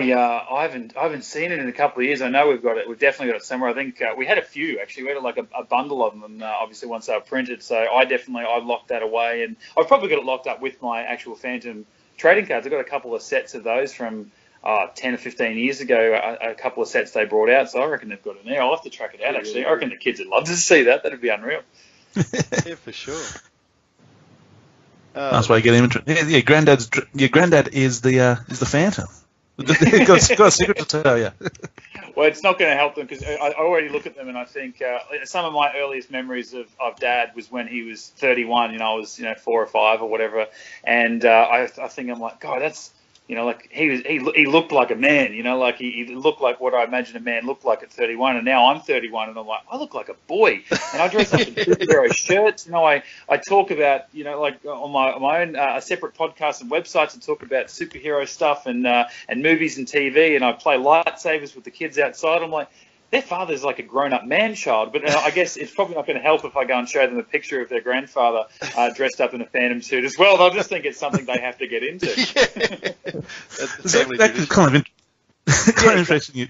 haven't seen it in a couple of years. I know we've got it. We've definitely got it somewhere. I think we had a few actually. We had like a bundle of them, obviously once they were printed. So I locked that away, and I've probably got it locked up with my actual Phantom trading cards. I've got a couple of sets of those from 10 or 15 years ago. A couple of sets they brought out, so I reckon they've got it now. I'll have to track it out actually. I reckon the kids would love to see that. That'd be unreal. Yeah, for sure. That's why you get him. Yeah, your granddad is the Phantom. got a secret to tell you. Well, it's not going to help them because I already look at them and I think some of my earliest memories of Dad was when he was 31. I was 4 or 5 or whatever, and I think I'm like, God, that's like he looked like a man. Like he looked like what I imagine a man looked like at 31, and now I'm 31 and I'm like, I look like a boy, and I dress up in superhero shirts. I talk about like on my own a separate podcast and websites, and talk about superhero stuff and movies and TV, and I play lightsabers with the kids outside. I'm like, their father's like a grown-up man-child, but I guess it's probably not going to help if I go and show them a picture of their grandfather dressed up in a Phantom suit as well. They'll just think it's something they have to get into. That's kind of interesting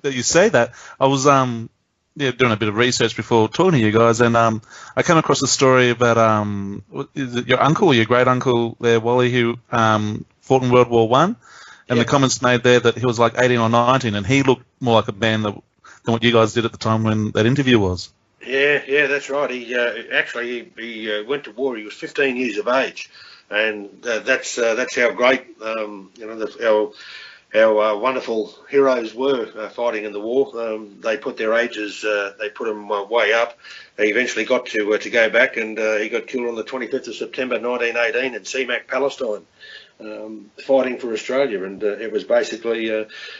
that you say that. I was doing a bit of research before talking to you guys, and I came across a story about is it your uncle or your great-uncle there, Wally, who fought in World War One, and the comments made there that he was like 18 or 19, and he looked more like a man than what you guys did at the time when that interview was. Yeah, that's right. He he went to war. He was 15 years of age, and that's how great our wonderful heroes were fighting in the war. They put their ages, they put them way up. He eventually got to go back, and he got killed on the 25th of September 1918 in CMAC, Palestine. Fighting for Australia, and it was basically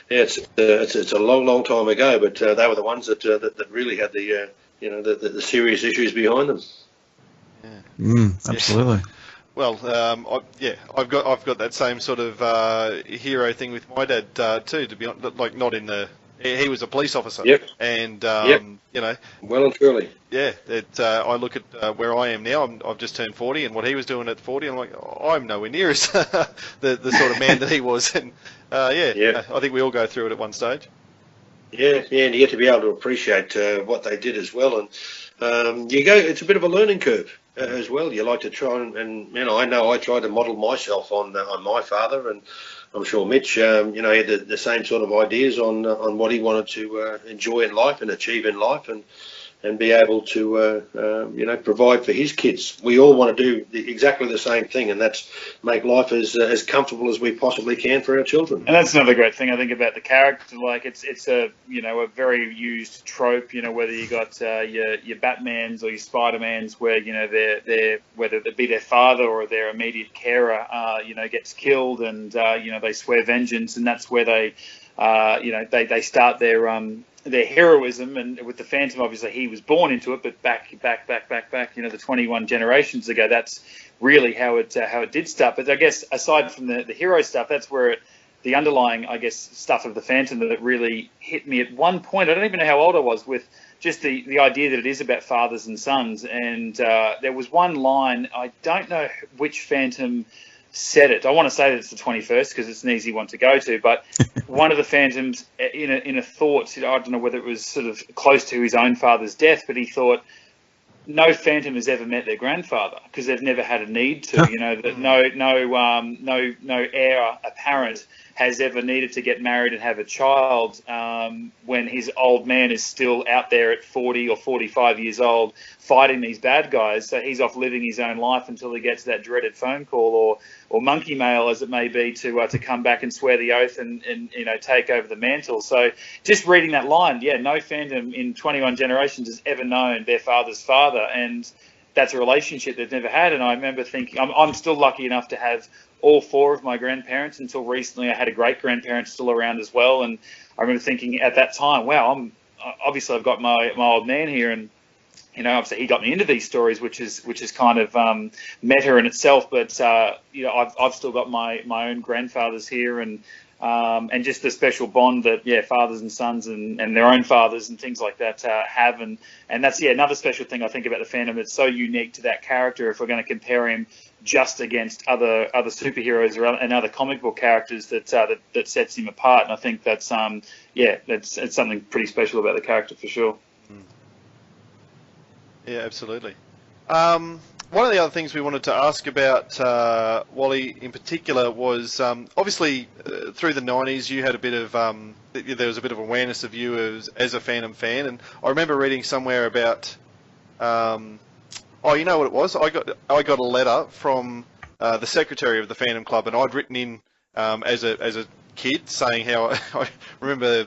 it's a long time ago, but they were the ones that really had the serious issues behind them. Yeah. Absolutely. Well, I've got that same sort of hero thing with my dad too. To be honest, like not in the. He was a police officer. Yep. And well and truly. Yeah. I look at where I am now. I've just turned 40, and what he was doing at 40, I'm like, I'm nowhere near as the sort of man that he was. And I think we all go through it at one stage. Yeah, and you get to be able to appreciate what they did as well, and it's a bit of a learning curve as well. You like to try and I know I tried to model myself on my father, and I'm sure Mitch, had the same sort of ideas on what he wanted to enjoy in life and achieve in life, and be able to, provide for his kids. We all want to do exactly the same thing, and that's make life as comfortable as we possibly can for our children. And that's another great thing I think about the character. Like it's a very used trope. Whether you got your Batmans or your Spider-Mans, where they're whether it be their father or their immediate carer, gets killed, and they swear vengeance, and that's where they start their heroism. And with the Phantom, obviously he was born into it, but back, the 21 generations ago, that's really how it did start. But I guess aside from the hero stuff, that's where the underlying, I guess, stuff of the Phantom that really hit me at one point. I don't even know how old I was, with just the idea that it is about fathers and sons. And there was one line, I don't know which Phantom said it. I want to say that it's the 21st because it's an easy one to go to, but one of the Phantoms in a thought, I don't know whether it was sort of close to his own father's death, but he thought no Phantom has ever met their grandfather because they've never had a need to. That no heir apparent has ever needed to get married and have a child when his old man is still out there at 40 or 45 years old fighting these bad guys. So he's off living his own life until he gets that dreaded phone call or monkey mail, as it may be, to come back and swear the oath and take over the mantle. So just reading that line, no Phantom in 21 generations has ever known their father's father, and that's a relationship they've never had. And I remember thinking, I'm still lucky enough to have all four of my grandparents. Until recently, I had a great-grandparent still around as well. And I remember thinking at that time, wow, I've got my old man here, and obviously he got me into these stories, which is kind of meta in itself. But I've still got my own grandfathers here, and just the special bond that fathers and sons and their own fathers and things like that have, and that's another special thing I think about the Phantom. It's so unique to that character. If we're going to compare him just against other superheroes and other comic book characters, that sets him apart. And I think that's it's something pretty special about the character for sure. Yeah, absolutely. One of the other things we wanted to ask about Wally in particular was obviously through the 90s you had a bit of there was a bit of awareness of you as a Phantom fan, and I remember reading somewhere about you know what it was? I got a letter from the secretary of the Phantom Club, and I'd written in as a kid saying how I remember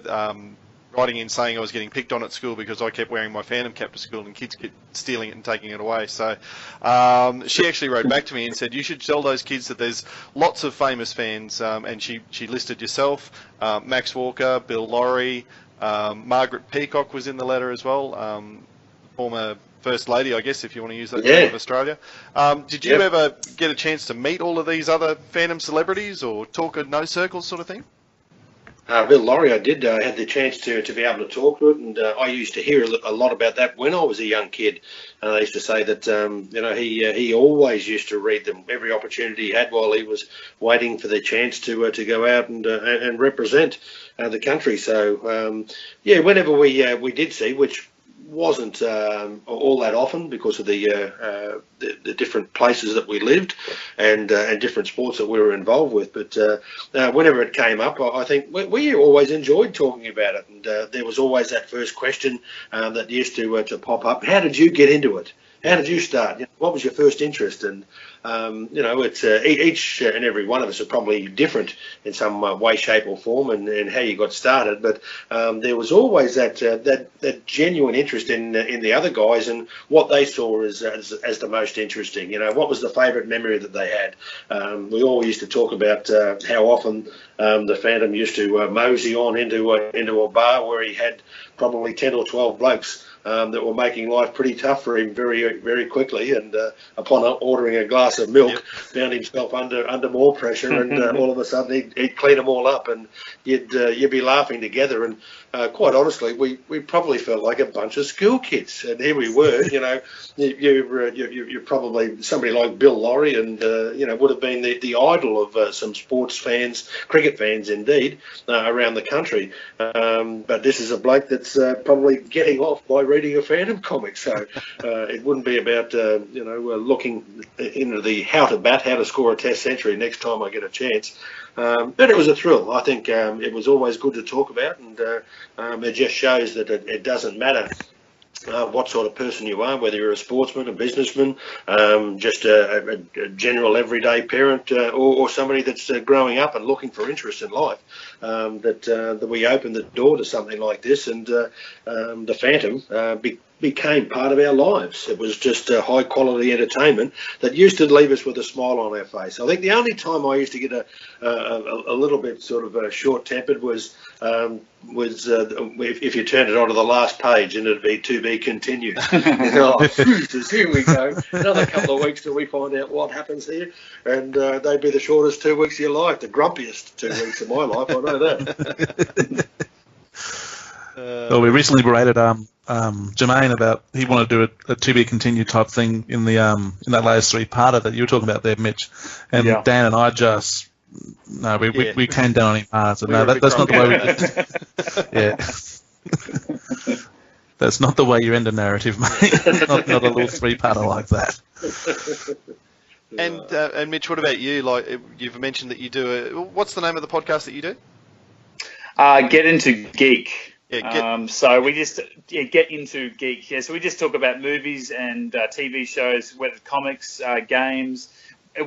writing in saying I was getting picked on at school because I kept wearing my Phantom cap to school and kids kept stealing it and taking it away. So she actually wrote back to me and said, you should tell those kids that there's lots of famous fans, and she listed yourself, Max Walker, Bill Lorry, Margaret Peacock was in the letter as well, former First Lady, I guess, if you want to use that term, of Australia. Did you ever get a chance to meet all of these other Phantom celebrities or talk at No Circles sort of thing? Bill Lorry, I did. I had the chance to be able to talk to it, and I used to hear a lot about that when I was a young kid. They used to say that he always used to read them every opportunity he had while he was waiting for the chance to go out and represent the country. So whenever we did see, which wasn't all that often because of the different places that we lived and different sports that we were involved with. But whenever it came up, I think we always enjoyed talking about it. And there was always that first question that used to pop up. How did you get into it? How did you start? What was your first interest? And it's each and every one of us are probably different in some way, shape, or form, and how you got started. But there was always that genuine interest in the other guys and what they saw as the most interesting. What was the favourite memory that they had? We all used to talk about how often the Phantom used to mosey on into a bar where he had probably 10 or 12 blokes that were making life pretty tough for him very, very quickly, and upon ordering a glass of milk, found himself under more pressure, and all of a sudden he'd clean them all up, and you'd be laughing together. And quite honestly, we probably felt like a bunch of school kids, and here we were. You're probably somebody like Bill Lorry, and would have been the idol of some sports fans, cricket fans indeed, around the country. But this is a bloke that's probably getting off by reading a Phantom comic, so it wouldn't be about looking into the how to score a Test century next time I get a chance. But it was a thrill. I think it was always good to talk about, and it just shows that it doesn't matter what sort of person you are, whether you're a sportsman, a businessman, just a general everyday parent, or somebody that's growing up and looking for interest in life, that we open the door to something like this, and the Phantom became part of our lives. It was just high quality entertainment that used to leave us with a smile on our face. I think the only time I used to get a little bit sort of short tempered was if you turned it onto the last page and it'd be to be continued. Here we go. Another couple of weeks till we find out what happens here, and they'd be the shortest 2 weeks of your life, the grumpiest 2 weeks of my life. I know that. Well, we recently berated Jermaine about he wanted to do a to be continued type thing in the in that latest 3-parter that you were talking about there, Mitch, and Dan and I just we came down on him hard. So no, that's not the way we did. Yeah, that's not the way you end a narrative, mate. not a little 3-parter like that. And Mitch, what about you? Like you've mentioned that you do what's the name of the podcast that you do? Get Into Geek. Yeah, so we just get into Geek. Yeah, so we just talk about movies and TV shows, whether comics, games.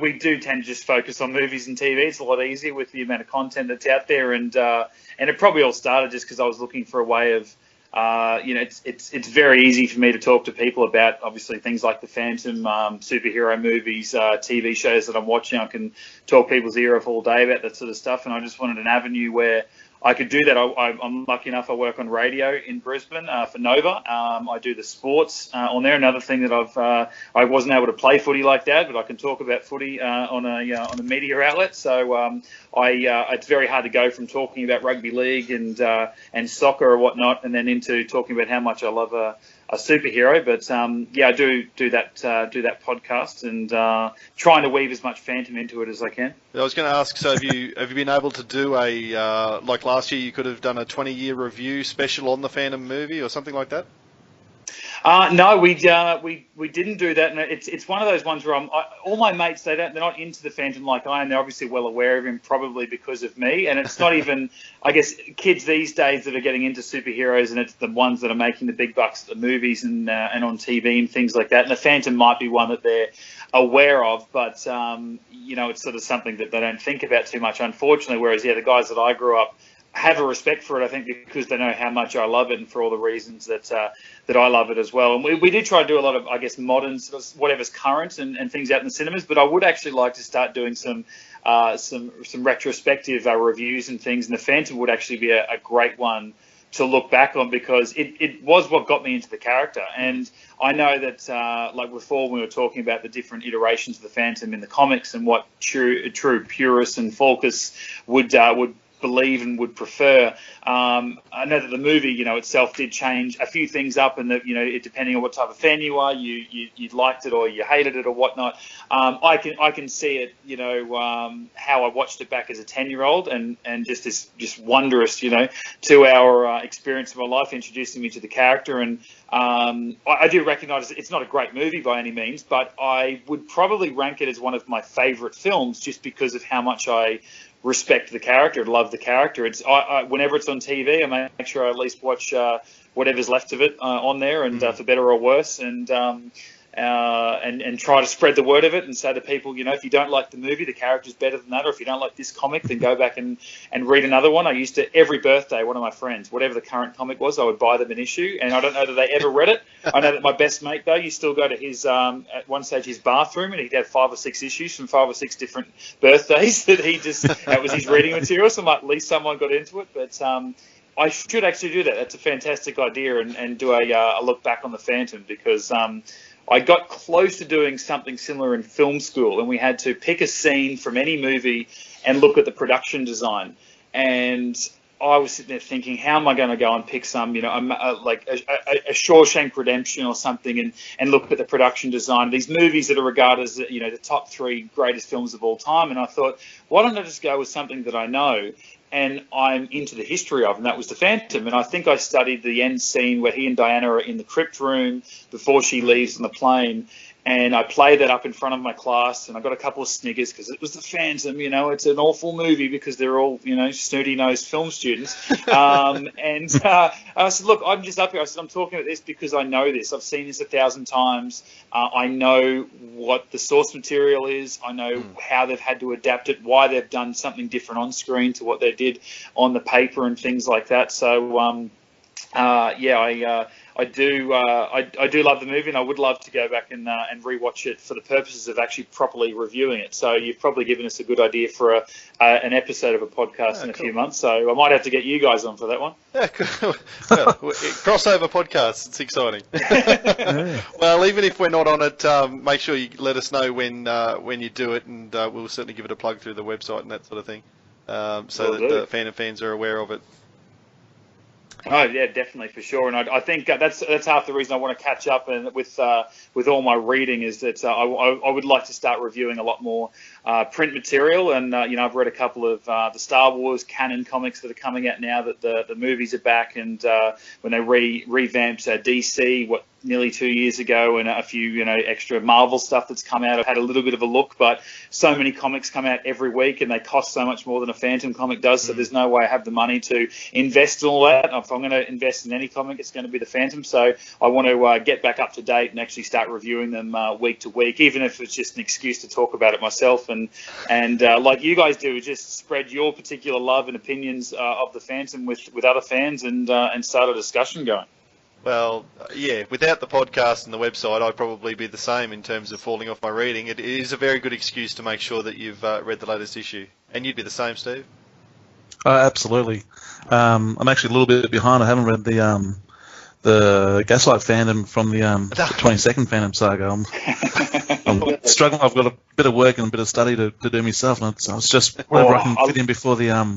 We do tend to just focus on movies and TV. It's a lot easier with the amount of content that's out there, and it probably all started just because I was looking for a way of, it's very easy for me to talk to people about obviously things like the Phantom, superhero movies, TV shows that I'm watching. I can talk people's ear off all day about that sort of stuff, and I just wanted an avenue where I could do that. I'm lucky enough I work on radio in Brisbane for Nova. I do the sports on there. Another thing that I wasn't able to play footy like that, but I can talk about footy on a media outlet. So it's very hard to go from talking about rugby league and soccer or whatnot, and then into talking about how much I love a superhero. But I do that podcast and trying to weave as much Phantom into it as I can. I was going to ask, so have you been able to do a like last year you could have done a 20-year review special on the Phantom movie or something like that? No, we didn't do that, and it's one of those ones where all my mates they're not into the Phantom like I am. They're obviously well aware of him, probably because of me, and it's not even I guess kids these days that are getting into superheroes, and it's the ones that are making the big bucks at the movies and on TV and things like that. And the Phantom might be one that they're aware of, but it's sort of something that they don't think about too much, unfortunately. Whereas the guys that I grew up have a respect for it, I think, because they know how much I love it and for all the reasons that I love it as well. And we did try to do a lot of, I guess, modern sort of whatever's current and things out in the cinemas, but I would actually like to start doing some retrospective reviews and things, and the Phantom would actually be a great one to look back on, because it was what got me into the character. And I know that, like before, we were talking about the different iterations of the Phantom in the comics and what true purists and Falkus would believe and would prefer. I know that the movie, itself did change a few things up, and that, it, depending on what type of fan you are, you liked it or you hated it or whatnot. I can see it, how I watched it back as a 10-year-old, and just wondrous, to our experience of my life, introducing me to the character. And I do recognise it's not a great movie by any means, but I would probably rank it as one of my favourite films just because of how much I respect the character, love the character. It's whenever it's on TV, I make sure I at least watch whatever's left of it on there, and for better or worse, and try to spread the word of it and say to people, if you don't like the movie, the character's better than that, or if you don't like this comic, then go back and read another one. I used to, every birthday, one of my friends, whatever the current comic was, I would buy them an issue, and I don't know that they ever read it. I know that my best mate, though, used to still go to his, at one stage, his bathroom, and he'd have 5 or 6 issues from 5 or 6 different birthdays that was his reading material, so at least someone got into it. But I should actually do that. That's a fantastic idea, and do a look back on the Phantom, because I got close to doing something similar in film school, and we had to pick a scene from any movie and look at the production design. And I was sitting there thinking, how am I going to go and pick some, like a Shawshank Redemption or something, and look at the production design, these movies that are regarded as, the top 3 greatest films of all time. And I thought, why don't I just go with something that I know and I'm into the history of, and that was the Phantom. And I think I studied the end scene where he and Diana are in the crypt room before she leaves on the plane. And I played that up in front of my class, and I got a couple of sniggers because it was the Phantom. It's an awful movie because they're all, snooty-nosed film students. And I said, look, I'm just up here. I said, I'm talking about this because I know this. I've seen this 1,000 times. I know what the source material is. I know how they've had to adapt it, why they've done something different on screen to what they did on the paper and things like that. So, I do love the movie, and I would love to go back and rewatch it for the purposes of actually properly reviewing it. So you've probably given us a good idea for an episode of a podcast in a few months. So I might have to get you guys on for that one. Yeah, cool. Well, crossover podcast. It's exciting. Well, even if we're not on it, make sure you let us know when you do it, and we'll certainly give it a plug through the website and that sort of thing, so that the Phantom fans are aware of it. Oh yeah, definitely, for sure. And I think that's half the reason I want to catch up and with all my reading is that I would like to start reviewing a lot more print material. And I've read a couple of the Star Wars canon comics that are coming out now that the movies are back, and when they revamped DC nearly 2 years ago, and a few extra Marvel stuff that's come out. I've had a little bit of a look, but so many comics come out every week, and they cost so much more than a Phantom comic does. So there's no way I have the money to invest in all that. If I'm going to invest in any comic, it's going to be the Phantom. So I want to get back up to date and actually start reviewing them week to week, even if it's just an excuse to talk about it myself and like you guys do, just spread your particular love and opinions of the Phantom with other fans and start a discussion going. Well, yeah, without the podcast and the website, I'd probably be the same in terms of falling off my reading. It is a very good excuse to make sure that you've read the latest issue. And you'd be the same, Steve? Absolutely. I'm actually a little bit behind. I haven't read the Gaslight Phantom from the 22nd Phantom Saga. I'm struggling. I've got a bit of work and a bit of study to do myself. And so it's just whatever I can fit in for the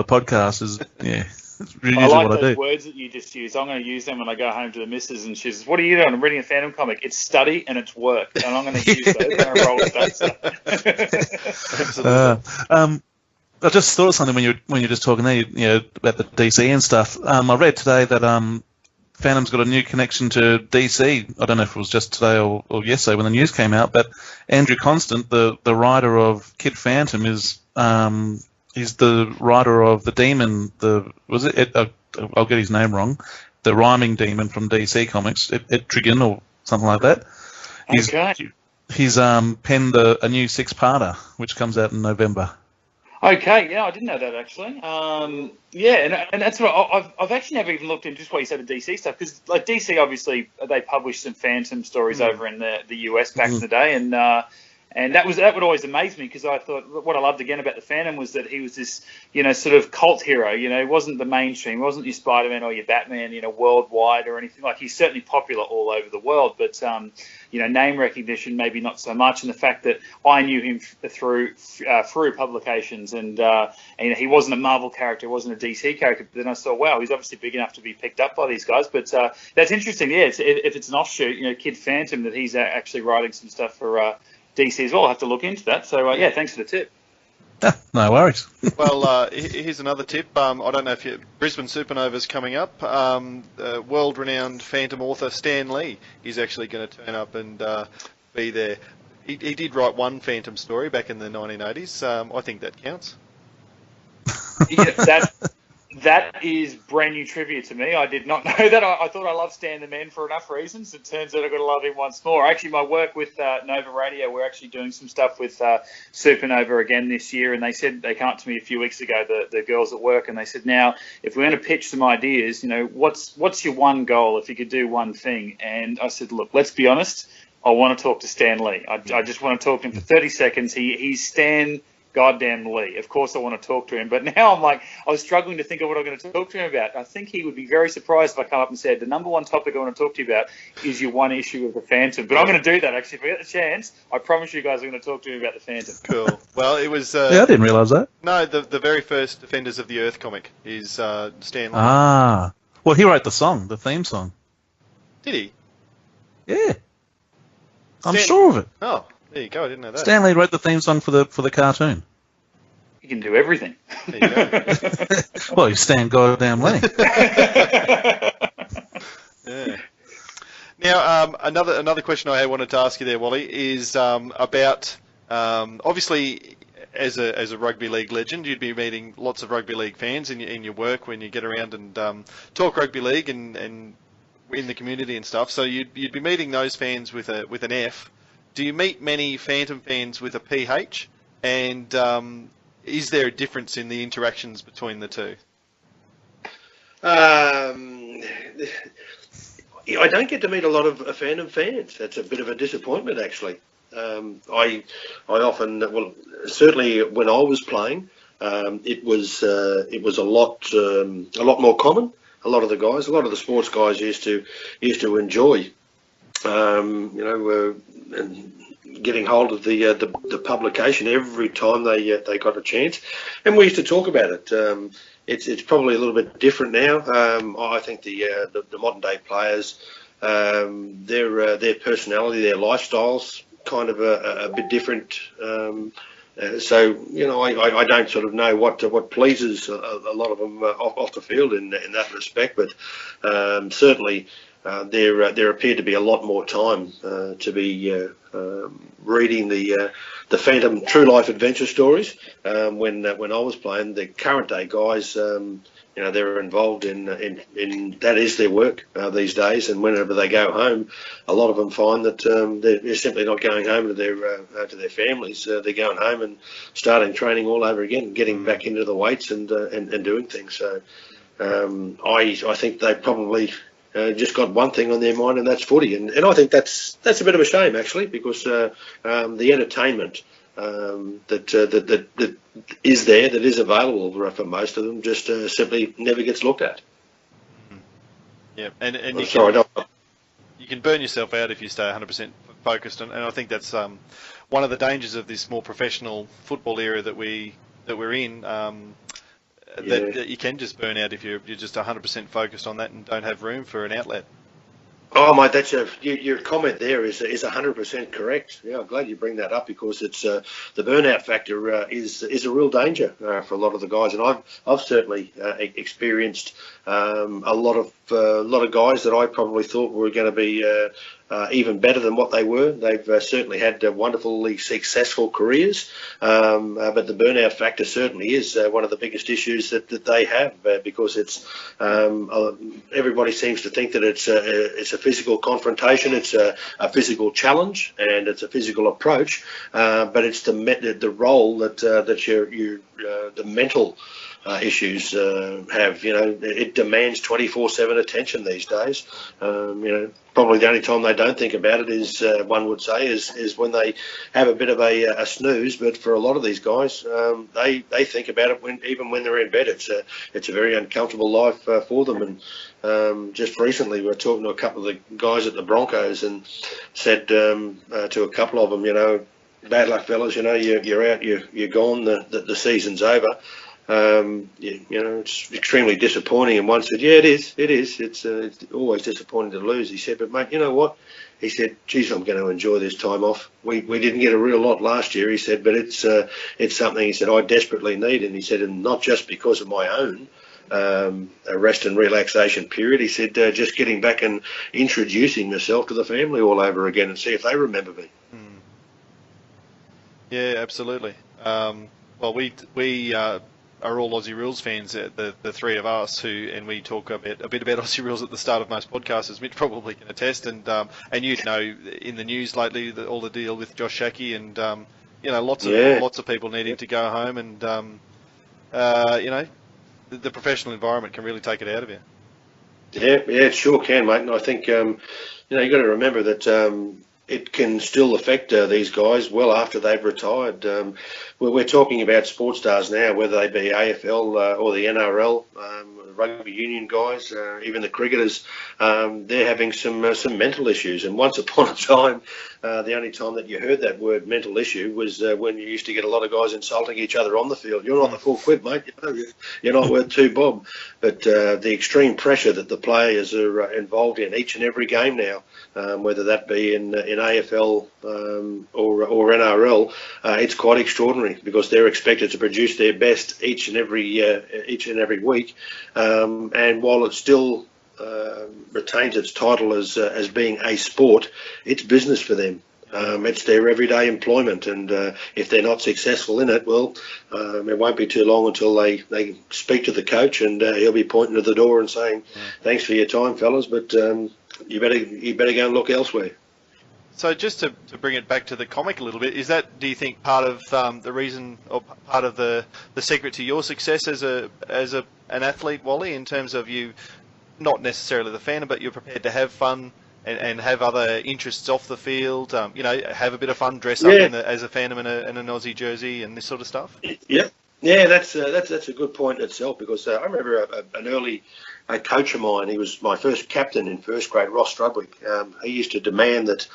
podcast is, yeah. I like those words that you just used. I'm going to use them when I go home to the missus, and she says, "What are you doing?" I'm reading a Phantom comic. It's study and it's work, and I'm going to use those. I'm going to roll with that. I just thought of something when you're just talking there, about the DC and stuff. I read today that Phantom's got a new connection to DC. I don't know if it was just today or yesterday when the news came out, but Andrew Constant, the writer of Kid Phantom, is he's the writer of the Demon. I'll get his name wrong. The rhyming demon from DC Comics, Etrigan or something like that. He's penned a new 6-parter, which comes out in November. Okay, yeah, I didn't know that actually. And that's what I've actually never even looked into just what you said of DC stuff, because like DC obviously they published some Phantom stories over in the US back in the day, and that would always amaze me, because I thought what I loved again about the Phantom was that he was this sort of cult hero. He wasn't the mainstream, he wasn't your Spider-Man or your Batman worldwide or anything. Like, he's certainly popular all over the world, but name recognition maybe not so much. And the fact that I knew him through publications, and he wasn't a Marvel character, he wasn't a DC character. But then I saw, wow, he's obviously big enough to be picked up by these guys. But that's interesting. Yeah, if it's an offshoot, Kid Phantom, that he's actually writing some stuff for DC as well. I'll have to look into that. So thanks for the tip. No worries. Well, here's another tip. I don't know if Brisbane Supernova's coming up. World-renowned Phantom author Stan Lee is actually going to turn up and be there. He did write one Phantom story back in the 1980s. I think that counts. Yeah, that is brand new trivia to me. I did not know that. I thought I loved Stan the Man for enough reasons. It turns out I've got to love him once more. Actually, my work with Nova Radio, we're actually doing some stuff with Supernova again this year, and they said, they came up to me a few weeks ago, the girls at work, and they said, now, if we're going to pitch some ideas, what's your one goal if you could do one thing? And I said, look, let's be honest, I want to talk to Stan Lee. I just want to talk to him for 30 seconds. He's Stan goddamn Lee. Of course I want to talk to him, but now I was struggling to think of what I'm going to talk to him about. I think he would be very surprised if I come up and said, the number one topic I want to talk to you about is your one issue of the Phantom. But I'm going to do that, actually. If I get the chance, I promise you guys I'm going to talk to him about the Phantom. Cool. Well, it was... I didn't realise that. No, the very first Defenders of the Earth comic is Stan Lee. Ah. Well, he wrote the theme song. Did he? Yeah. I'm sure of it. Oh, there you go. I didn't know that. Stan Lee wrote the theme song for the cartoon. You can do everything. There you go. Well, you Stan goddamn Lee. Yeah. Now, another question I wanted to ask you there, Wally, is about obviously as a rugby league legend, you'd be meeting lots of rugby league fans in your work when you get around and talk rugby league and in the community and stuff. So you'd be meeting those fans with an F. Do you meet many Phantom fans with a PH? And is there a difference in the interactions between the two? I don't get to meet a lot of Phantom fans. That's a bit of a disappointment, actually. I often, well, certainly when I was playing, it was a lot more common. A lot of the sports guys used to enjoy, and getting hold of the publication every time they got a chance, and we used to talk about it. It's probably a little bit different now. I think the modern day players, their personality, their lifestyles, kind of a bit different. So I don't sort of know what pleases a lot of them off the field in that respect, but certainly there appeared to be a lot more time to be reading the Phantom true life adventure stories when I was playing. The current day guys, they're involved in that is their work these days, and whenever they go home, a lot of them find that they're simply not going home to their families. They're going home and starting training all over again, getting back into the weights and doing things. So I think they probably just got one thing on their mind, and that's footy, and I think that's a bit of a shame, actually, because the entertainment that is there, that is available for most of them, just simply never gets looked at. Yeah, and you can burn yourself out if you stay 100% focused, and I think that's one of the dangers of this more professional football era that we're in. That you can just burn out if you're just 100% focused on that and don't have room for an outlet. Oh, mate, your comment there is 100% correct. Yeah, I'm glad you bring that up, because it's the burnout factor is a real danger for a lot of the guys, and I've certainly experienced a lot of guys that I probably thought were going to be even better than what they were. They've certainly had wonderfully successful careers, but the burnout factor certainly is one of the biggest issues that they have, because it's everybody seems to think that it's a physical confrontation, it's a physical challenge, and it's a physical approach, but it's the role that the mental issues have. It demands 24/7 attention these days. Probably the only time they don't think about it is, one would say, is when they have a bit of a snooze. But for a lot of these guys, they think about it even when they're in bed. It's a very uncomfortable life for them. And just recently, we were talking to a couple of the guys at the Broncos, and said to a couple of them, bad luck, fellas. You're out. You're gone. The season's over. It's extremely disappointing. And one said, yeah, it is. It's always disappointing to lose. He said, but mate, you know what? He said, geez, I'm going to enjoy this time off. We didn't get a real lot last year, he said, but it's something, he said, I desperately need. And he said, and not just because of my own a rest and relaxation period. He said, just getting back and introducing myself to the family all over again and see if they remember me. Yeah, absolutely. Well, we are all Aussie Rules fans, the three of us, and we talk a bit about Aussie Rules at the start of most podcasts, as Mitch probably can attest. And in the news lately, all the deal with Josh Shackey, and lots of people needing to go home, and the professional environment can really take it out of you. Yeah, it sure can, mate. And I think you got to remember that it can still affect these guys well after they've retired. We're talking about sports stars now, whether they be AFL or the NRL, rugby union guys, even the cricketers. They're having some mental issues. And once upon a time, the only time that you heard that word mental issue was when you used to get a lot of guys insulting each other on the field. You're not the full quid, mate. You're not worth two bob. But the extreme pressure that the players are involved in each and every game now, whether that be in AFL or NRL, it's quite extraordinary, because they're expected to produce their best each and every week. And while it's still retains its title as being a sport, it's business for them. It's their everyday employment, and if they're not successful in it, well, it won't be too long until they speak to the coach, and he'll be pointing to the door and saying, "Thanks for your time, fellas, but you better go and look elsewhere." So just to bring it back to the comic a little bit, is that, do you think, part of the reason or part of the secret to your success as an athlete, Wally, in terms of you not necessarily the fan, but you're prepared to have fun and have other interests off the field, have a bit of fun, dress up as a Phantom in an Aussie jersey and this sort of stuff? Yeah, that's a good point itself, because I remember an early coach of mine. He was my first captain in first grade, Ross Strudwick. He used to demand that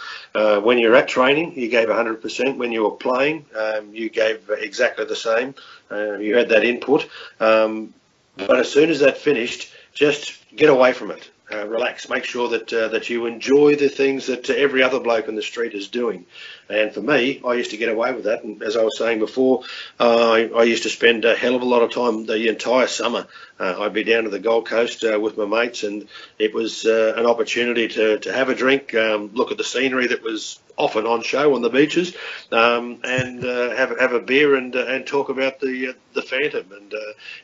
when you're at training, you gave 100%. When you were playing, you gave exactly the same. You had that input. But as soon as that finished, just get away from it. Relax. Make sure that you enjoy the things that every other bloke in the street is doing. And for me, I used to get away with that. And as I was saying before, I used to spend a hell of a lot of time the entire summer. I'd be down to the Gold Coast with my mates, and it was an opportunity to have a drink, look at the scenery that was often on show on the beaches, and have a beer and talk about the Phantom. And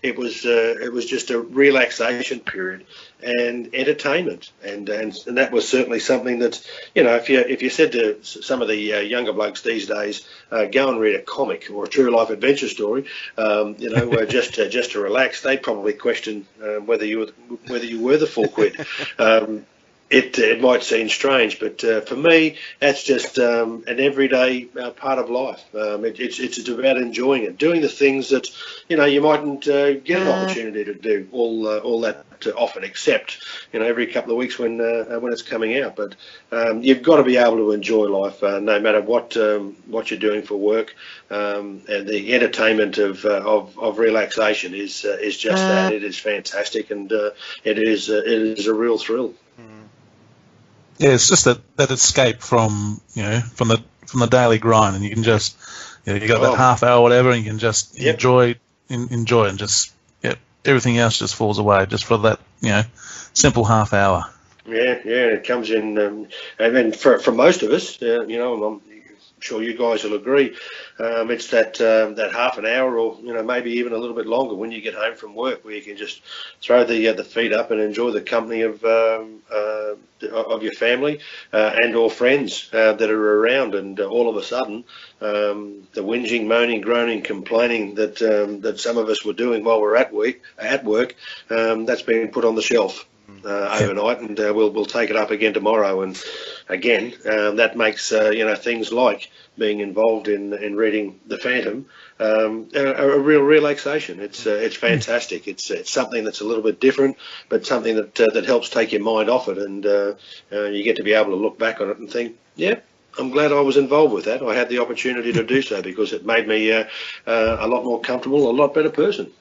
it was just a relaxation period and entertainment, and that was certainly something that, if you said to some of the younger blokes these days, go and read a comic or a true life adventure story, just to relax, they'd probably question whether you were the full quid. It might seem strange, but for me, that's just an everyday part of life. It's about enjoying it, doing the things that you mightn't get an opportunity to do all that often, except every couple of weeks when it's coming out. But you've got to be able to enjoy life, no matter what you're doing for work. And the entertainment of relaxation is just that. It is fantastic, and it is a real thrill. Yeah, it's just that escape from the daily grind, and you can just you got that half hour or whatever, and you can just enjoy and just everything else just falls away just for that simple half hour. Yeah, it comes in, and then for most of us, I'm sure you guys will agree, it's that half an hour or maybe even a little bit longer when you get home from work, where you can just throw the feet up and enjoy the company of your family and or friends that are around, and all of a sudden the whinging, moaning, groaning, complaining that some of us were doing while we're at work, that's been put on the shelf overnight, and we'll take it up again tomorrow. And again, that makes things like being involved in reading the Phantom a real relaxation. It's fantastic. It's something that's a little bit different, but something that helps take your mind off it, and you get to be able to look back on it and think, I'm glad I was involved with that. I had the opportunity to do so, because it made me a lot more comfortable, a lot better person.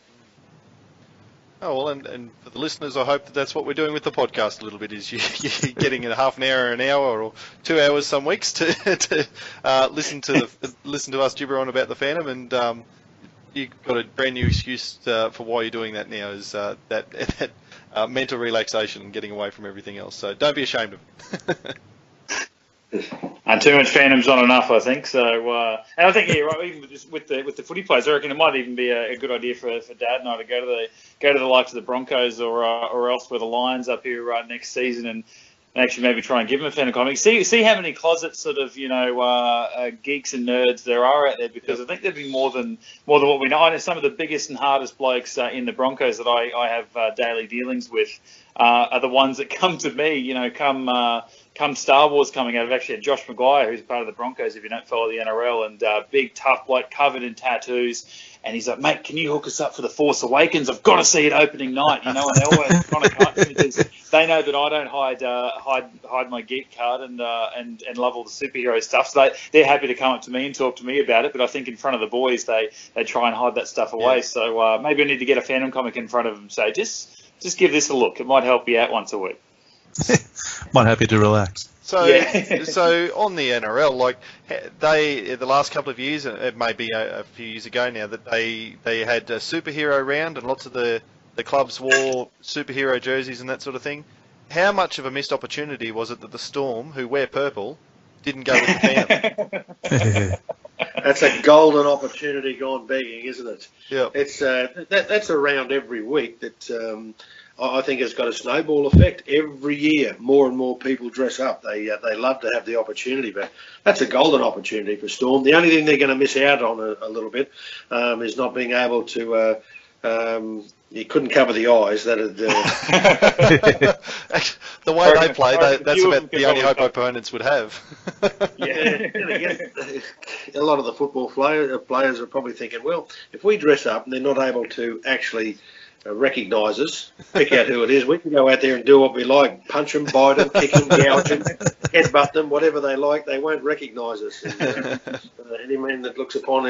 Oh, well, and for the listeners, I hope that's what we're doing with the podcast a little bit, is you're getting a half an hour, an hour, or 2 hours some weeks to listen to us gibber on about the Phantom, and you've got a brand new excuse for why you're doing that now, is that mental relaxation and getting away from everything else. So don't be ashamed of it. And too much Phantom's not enough, I think. So, and I think right, even with the footy players, I reckon it might even be a good idea for Dad and I to go to the likes of the Broncos or else with the Lions up here next season, and actually maybe try and give them a Phantom comic. See how many closets sort of geeks and nerds there are out there, because I think there'd be more than what we know. I know some of the biggest and hardest blokes in the Broncos that I have daily dealings with are the ones that come to me. Come Star Wars coming out, I've actually had Josh Maguire, who's part of the Broncos, if you don't follow the NRL, and big, tough bloke covered in tattoos. And he's like, mate, can you hook us up for The Force Awakens? I've got to see it opening night, and they always kind of cut me, because they know that I don't hide my geek card and love all the superhero stuff. So they're happy to come up to me and talk to me about it. But I think in front of the boys, they try and hide that stuff away. Yeah. So maybe I need to get a Phantom comic in front of them and say, just give this a look. It might help you out once a week. Might help you to relax. So on the NRL, like the last couple of years, it may be a few years ago now, that they had a superhero round, and lots of the clubs wore superhero jerseys and that sort of thing. how much of a missed opportunity was it that the Storm, who wear purple, didn't go with the Phantom? That's a golden opportunity gone begging, isn't it? Yeah. It's that's around every week that I think has got a snowball effect. Every year, more and more people dress up. They love to have the opportunity, but that's a golden opportunity for Storm. The only thing they're going to miss out on a little bit is not being able to. You couldn't cover the eyes. That'd the way they play, that's about the only hope opponents would have. Yeah, a lot of the football players are probably thinking, well, if we dress up and they're not able to actually recognise us, pick out who it is, we can go out there and do what we like, punch them, bite them, kick them, gouge them, headbutt them, whatever they like, they won't recognise us. And, any man that looks upon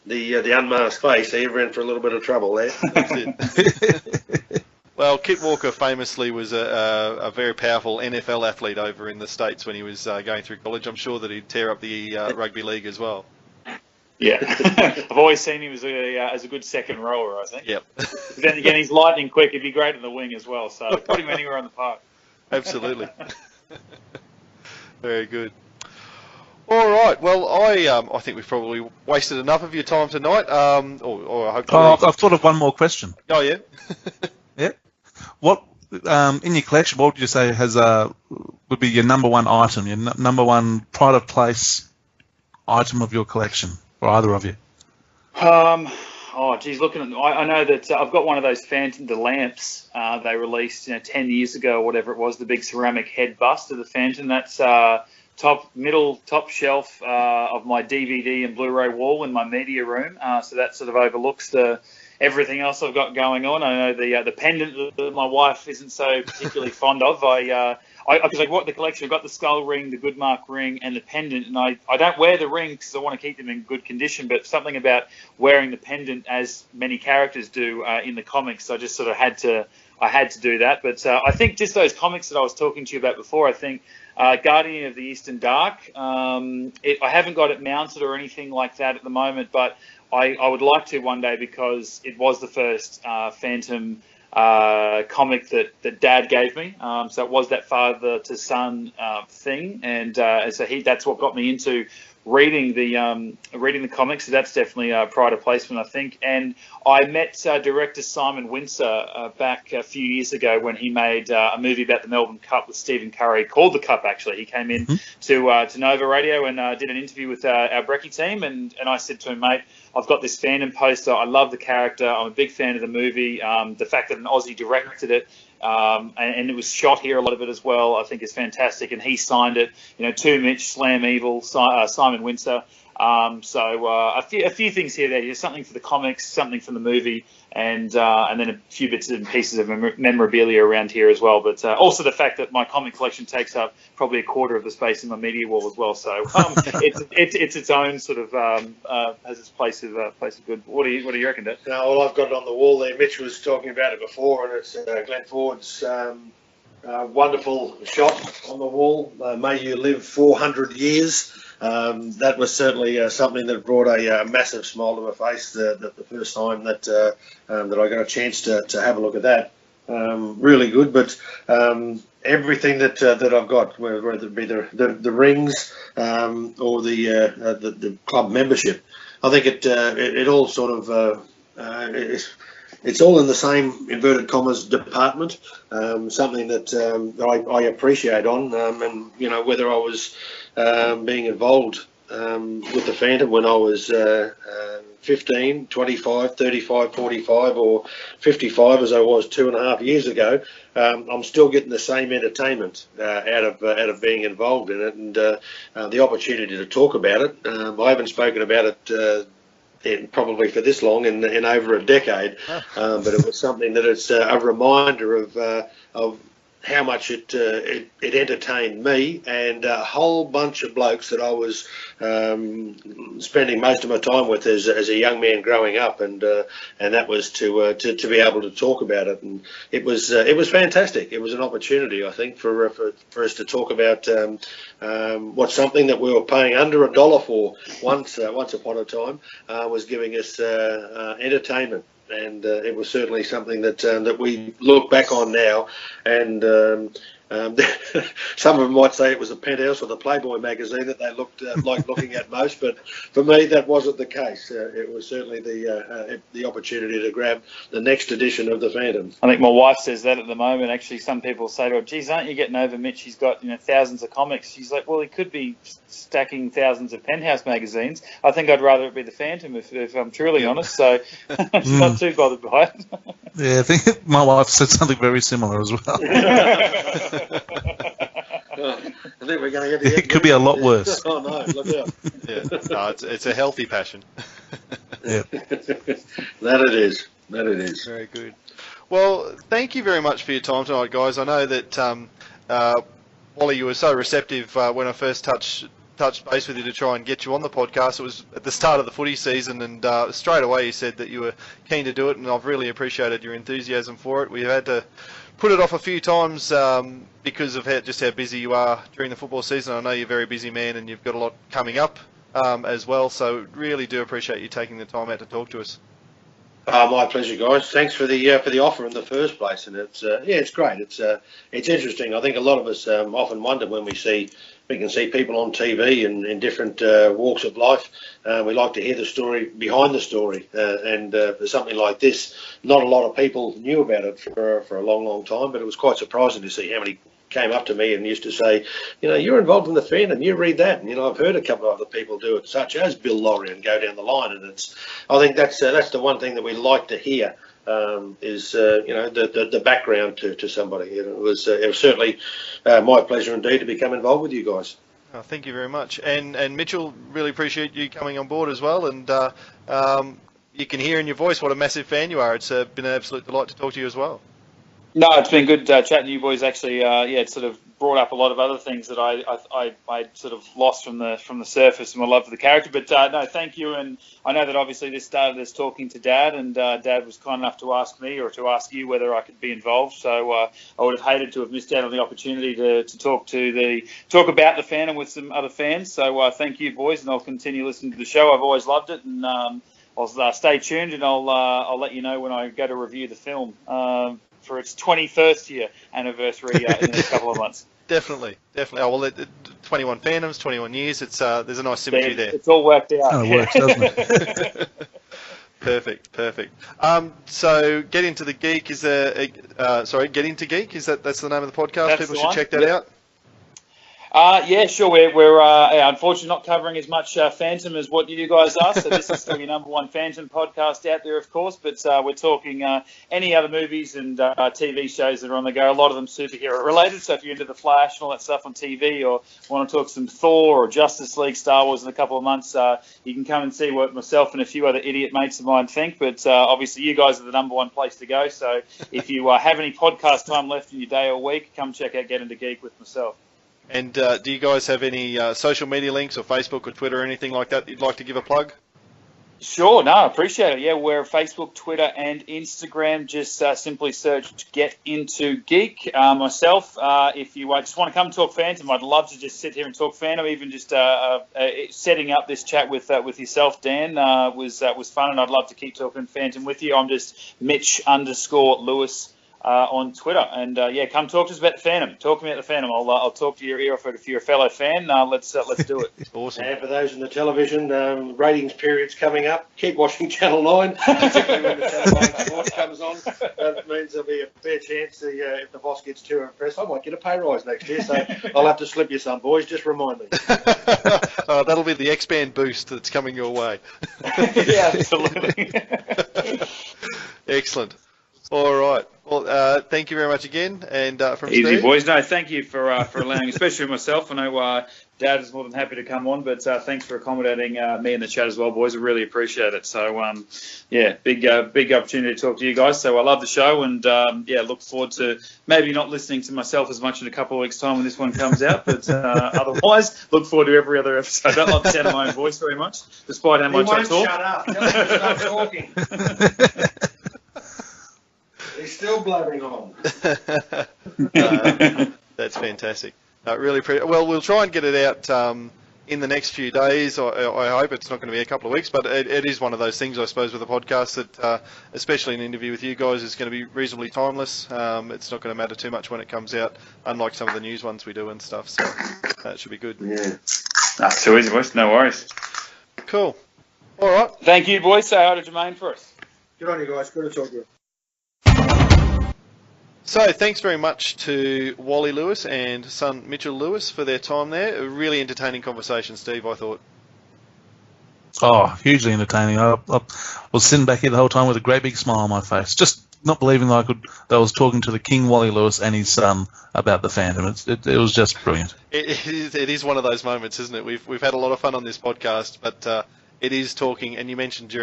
the unmasked face, they're in for a little bit of trouble there. That's it. Well, Kit Walker famously was a very powerful NFL athlete over in the States when he was going through college. I'm sure that he'd tear up the rugby league as well. Yeah, I've always seen him as a good second rower, I think. Yep. Then again, he's lightning quick. He'd be great in the wing as well. So put him anywhere on the park. Absolutely. Very good. All right. Well, I think we've probably wasted enough of your time tonight. Or hopefully. I've thought of one more question. Oh yeah. Yeah. What in your collection? What would you say would be your number one item, your number one pride of place item of your collection, for either of you? Oh, geez, looking at, I know that I've got one of those Phantom lamps they released 10 years ago or whatever it was, the big ceramic head bust of the Phantom. That's top shelf of my DVD and Blu-ray wall in my media room. So that sort of overlooks everything else I've got going on. I know the pendant that my wife isn't so particularly fond of. Because I got the collection, I've got the skull ring, the Goodmark ring, and the pendant, and I don't wear the ring because I want to keep them in good condition, but something about wearing the pendant, as many characters do in the comics, I just sort of had to do that. But I think just those comics that I was talking to you about before, I think Guardian of the Eastern Dark, I haven't got it mounted or anything like that at the moment, but I would like to one day because it was the first Phantom comic that Dad gave me, so it was that father to son thing, and so that's what got me into reading the comics. So that's definitely a pride of placement, I think. And I met director Simon Windsor back a few years ago when he made a movie about the Melbourne Cup with Stephen Curry, called The Cup. Actually, he came in to Nova Radio and did an interview with our Brekkie team, and I said to him, mate, I've got this Phantom poster. I love the character. I'm a big fan of the movie. The fact that an Aussie directed it, and it was shot here, a lot of it as well, I think is fantastic. And he signed it, to Mitch, Slam Evil, Simon Windsor. So a few things here, there. Something for the comics, something from the movie, and then a few bits and pieces of memorabilia around here as well. But also the fact that my comic collection takes up probably a quarter of the space in my media wall as well. So it's its own sort of has its place of good. What do you reckon, Dad? No, well, I've got it on the wall there. Mitch was talking about it before, and it's Glenn Ford's wonderful shot on the wall. May you live 400 years. That was certainly something that brought a massive smile to my face the first time that I got a chance to have a look at that. Really good, but everything that I've got, whether it be the rings or the club membership, I think it all sort of it's all in the same inverted commas department. Something that I appreciate on, and whether I was being involved with the Phantom when I was 15, 25, 35, 45 or 55 as I was 2.5 years ago, I'm still getting the same entertainment out of being involved in it, and the opportunity to talk about it. I haven't spoken about it probably for this long in over a decade, but it was something that it's a reminder of how much it entertained me and a whole bunch of blokes that I was spending most of my time with as a young man growing up, and that was to be able to talk about it, and it was fantastic. It was an opportunity, I think, for us to talk about what's something that we were paying under $1 for once upon a time was giving us entertainment. and it was certainly something that we look back on now, and some of them might say it was the Penthouse or the Playboy magazine that they looked like looking at most, but for me that wasn't the case. It was certainly the opportunity to grab the next edition of the Phantom. I think my wife says that at the moment. Actually, some people say to her, "Geez, aren't you getting over Mitch? He's got thousands of comics." She's like, "Well, he could be stacking thousands of Penthouse magazines. I think I'd rather it be the Phantom if I'm truly honest." So she's not too bothered by it. Yeah, I think my wife said something very similar as well. I think we're going to get it could be a lot worse. Oh no, look out. Yeah, no, it's a healthy passion. Yeah. That it is. Very good. Well, thank you very much for your time tonight, guys. I know that Wally, you were so receptive when I first touched base with you to try and get you on the podcast. It was at the start of the footy season, and straight away you said that you were keen to do it, and I've really appreciated your enthusiasm for it. We've had to put it off a few times because of just how busy you are during the football season. I know you're a very busy man, and you've got a lot coming up as well, so really do appreciate you taking the time out to talk to us. My pleasure, guys. Thanks for the offer in the first place, and it's great. It's interesting. I think a lot of us often wonder when we can see people on TV and in different walks of life. We like to hear the story behind the story, and for something like this, not a lot of people knew about it for a long, long time. But it was quite surprising to see how many came up to me and used to say, you're involved in the Phantom, you read that, and I've heard a couple of other people do it, such as Bill Laurie, and go down the line. And I think that's the one thing that we like to hear. Is the background to somebody. It was certainly my pleasure indeed to become involved with you guys. Oh, thank you very much, and Mitchell, really appreciate you coming on board as well. And you can hear in your voice what a massive fan you are. It's been an absolute delight to talk to you as well. No, it's been good chatting to you boys. Actually, it sort of brought up a lot of other things that I sort of lost from the surface, and my love for the character. But no, thank you. And I know that obviously this started as talking to Dad, and Dad was kind enough to ask me or to ask you whether I could be involved. So I would have hated to have missed out on the opportunity to talk about the Phantom with some other fans. So thank you, boys, and I'll continue listening to the show. I've always loved it, and I'll stay tuned, and I'll let you know when I go to review the film. For its 21st year anniversary in the next couple of months. Definitely. Oh, well, 21 Phantoms, 21 years. It's there's a nice symmetry there. It's all worked out. Oh, it works, doesn't it? Perfect. So, Get Into the Geek is Get Into Geek. That's the name of the podcast. That's People the should one. check that out. Yeah, sure. We're unfortunately not covering as much Phantom as what you guys are. So this is still your number one Phantom podcast out there, of course. But we're talking any other movies and TV shows that are on the go. A lot of them superhero related. So if you're into The Flash and all that stuff on TV, or want to talk some Thor or Justice League, Star Wars in a couple of months, you can come and see what myself and a few other idiot mates of mine think. But obviously you guys are the number one place to go. So if you have any podcast time left in your day or week, come check out Get Into Geek with myself. And do you guys have any social media links or Facebook or Twitter or anything like that you'd like to give a plug? Sure, no, I appreciate it. Yeah, we're Facebook, Twitter, and Instagram. Just simply search Get Into Geek. Myself, if you just want to come talk Phantom, I'd love to just sit here and talk Phantom. Even just setting up this chat with yourself, Dan, was fun, and I'd love to keep talking Phantom with you. I'm just Mitch_Lewis. On Twitter, and come talk to us about the Phantom. Talk to me about the Phantom. I'll talk to your ear if you're a fellow fan. Let's do it. Awesome. And for those in the television, ratings period's coming up. Keep watching Channel 9, particularly when the Channel 9 Sports comes on. That means there'll be a fair chance if the boss gets too impressed, I might get a pay rise next year. So I'll have to slip you some, boys. Just remind me. That'll be the X-Band boost that's coming your way. Yeah, absolutely. Excellent. All right. Well, thank you very much again. And from Easy, Steve. boys. No, thank you for allowing, especially myself. I know Dad is more than happy to come on, but thanks for accommodating me in the chat as well, boys. I really appreciate it. So, big opportunity to talk to you guys. So I love the show, and look forward to maybe not listening to myself as much in a couple of weeks' time when this one comes out, but otherwise, look forward to every other episode. I don't like the sound of my own voice very much, despite how much I talk. Shut up. Tell him to stop talking. He's still blabbering on. That's fantastic. Really well, we'll try and get it out in the next few days. I hope it's not going to be a couple of weeks, but it is one of those things, I suppose, with a podcast that, especially an interview with you guys, is going to be reasonably timeless. It's not going to matter too much when it comes out, unlike some of the news ones we do and stuff. So that should be good. Yeah. That's too easy, boys. No worries. Cool. All right. Thank you, boys. Say hi to Jermaine for us. Good on you guys. Good to talk to you. So thanks very much to Wally Lewis and son Mitchell Lewis for their time there. A really entertaining conversation, Steve, I thought. Oh, hugely entertaining. I was sitting back here the whole time with a great big smile on my face, just not believing that I was talking to the King Wally Lewis and his son about the Phantom. It was just brilliant. It is one of those moments, isn't it? We've had a lot of fun on this podcast, but it is talking, and you mentioned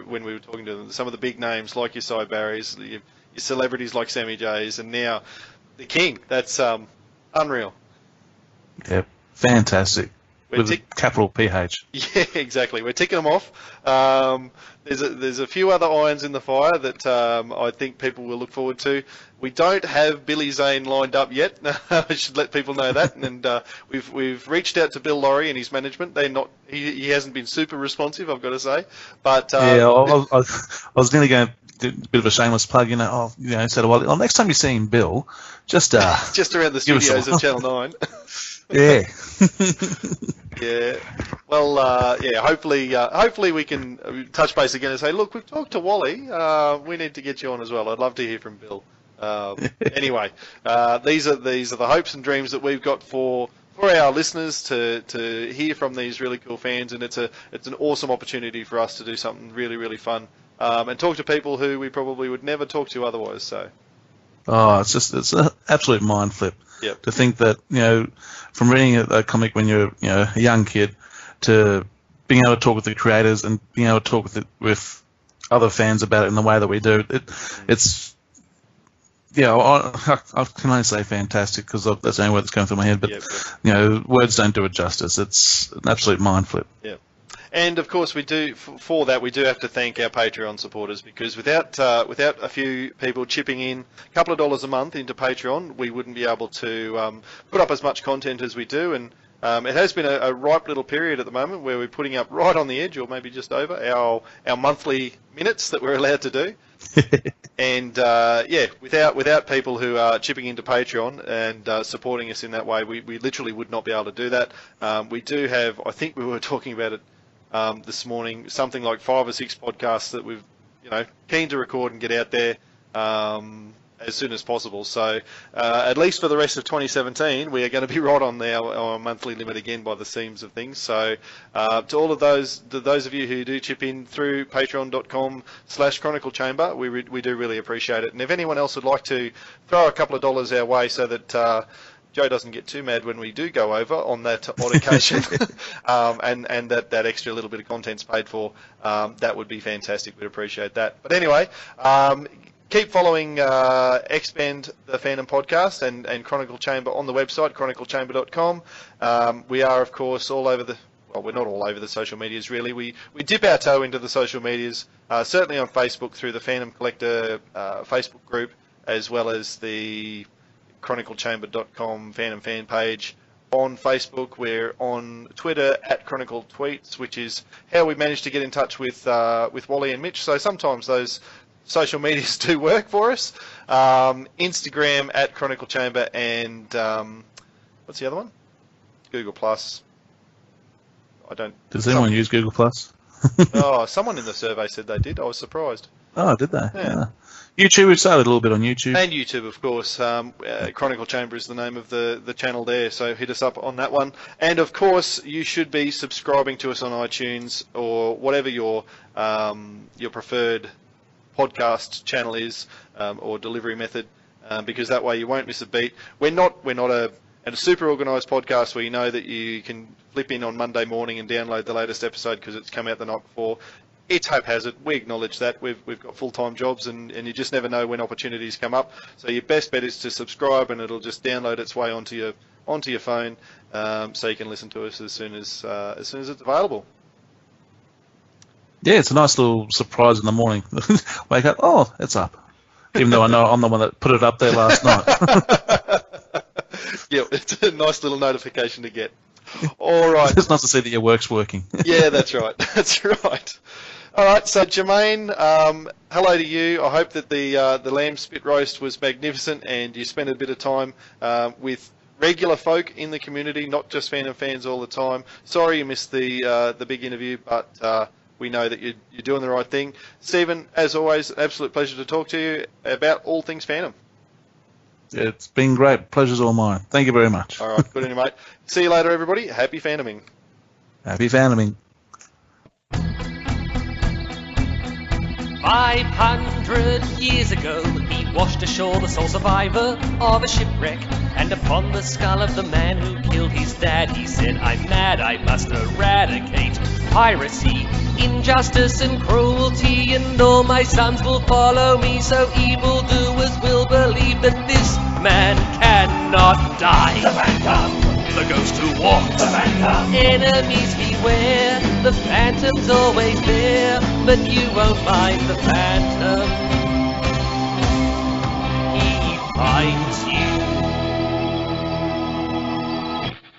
when we were talking to them, some of the big names like your Cy Barrys, your celebrities like Sammy J's, and now the King. That's unreal. Yeah, fantastic. With a capital PH. Yeah, exactly. We're ticking them off. There's a few other irons in the fire that I think people will look forward to. We don't have Billy Zane lined up yet. I should let people know that. And we've reached out to Bill Laurie and his management. They're not. He hasn't been super responsive, I've got to say. But yeah, I was nearly going to do a bit of a shameless plug. Said, well, next time you're seeing Bill, just around the studios of Channel 9. Yeah. Yeah. Well, hopefully we can touch base again and say, look, we've talked to Wally. We need to get you on as well. I'd love to hear from Bill. Anyway, these are the hopes and dreams that we've got for our listeners to hear from these really cool fans, and it's an awesome opportunity for us to do something really, really fun and talk to people who we probably would never talk to otherwise. So. Oh, it's an absolute mind flip. Yep. To think that, from reading a comic when you're a young kid to being able to talk with the creators and being able to talk with other fans about it in the way that we do, it's I can only say fantastic because that's the only word that's going through my head. But words don't do it justice. It's an absolute mind flip. Yeah. And of course, we do have to thank our Patreon supporters, because without a few people chipping in a couple of dollars a month into Patreon, we wouldn't be able to put up as much content as we do. And it has been a ripe little period at the moment where we're putting up right on the edge, or maybe just over, our monthly minutes that we're allowed to do. And without people who are chipping into Patreon and supporting us in that way, we literally would not be able to do that. We do have, I think we were talking about it this morning, something like 5 or 6 podcasts that we've, keen to record and get out there as soon as possible. So at least for the rest of 2017, we are going to be right on our monthly limit again by the seams of things. So to all of those of you who do chip in through patreon.com/ChronicleChamber, we do really appreciate it. And if anyone else would like to throw a couple of dollars our way so that Joe doesn't get too mad when we do go over on that odd occasion, and that extra little bit of content's paid for, that would be fantastic. We'd appreciate that. But anyway, keep following Expand the Phantom Podcast and Chronicle Chamber on the website, chroniclechamber.com. We are, of course, all over we're not all over the social medias, really. We dip our toe into the social medias, certainly on Facebook through the Phantom Collector Facebook group, as well as the ChronicleChamber.com Phantom fan page on Facebook. We're on Twitter at Chronicle Tweets, which is how we managed to get in touch with Wally and Mitch. So sometimes those social medias do work for us. Instagram at Chronicle Chamber, and what's the other one? Google Plus. Does anyone use Google Plus? Oh, someone in the survey said they did. I was surprised. Oh, did they? Yeah. YouTube, we've started a little bit on YouTube. And YouTube, of course. Chronicle Chamber is the name of the channel there, so hit us up on that one. And, of course, you should be subscribing to us on iTunes or whatever your preferred podcast channel is, or delivery method, because that way you won't miss a beat. We're not a super organised podcast where you know that you can flip in on Monday morning and download the latest episode because it's come out the night before. It's haphazard. We acknowledge that. We've got full-time jobs, and you just never know when opportunities come up. So your best bet is to subscribe, and it'll just download its way onto your phone, so you can listen to us as soon as it's available. Yeah, it's a nice little surprise in the morning. Wake up, oh, it's up. Even though I know I'm the one that put it up there last night. Yeah, it's a nice little notification to get. All right. It's nice to see that your work's working. Yeah, that's right. That's right. All right, so Jermaine, hello to you. I hope that the lamb spit roast was magnificent and you spent a bit of time with regular folk in the community, not just Phantom fans all the time. Sorry you missed the big interview, but we know that you're doing the right thing. Stephen, as always, absolute pleasure to talk to you about all things Phantom. It's been great. Pleasure's all mine. Thank you very much. All right, good on you, mate. See you later, everybody. Happy Phantoming. Happy Phantoming. 500 years ago, he washed ashore the sole survivor of a shipwreck. And upon the skull of the man who killed his dad, he said, I'm mad, I must eradicate piracy, injustice and cruelty, and all my sons will follow me, so evildoers will believe that this man cannot die. The Phantom, the ghost who walks the Phantom. Enemies beware, the Phantom's always there, but you won't mind the Phantom. He finds you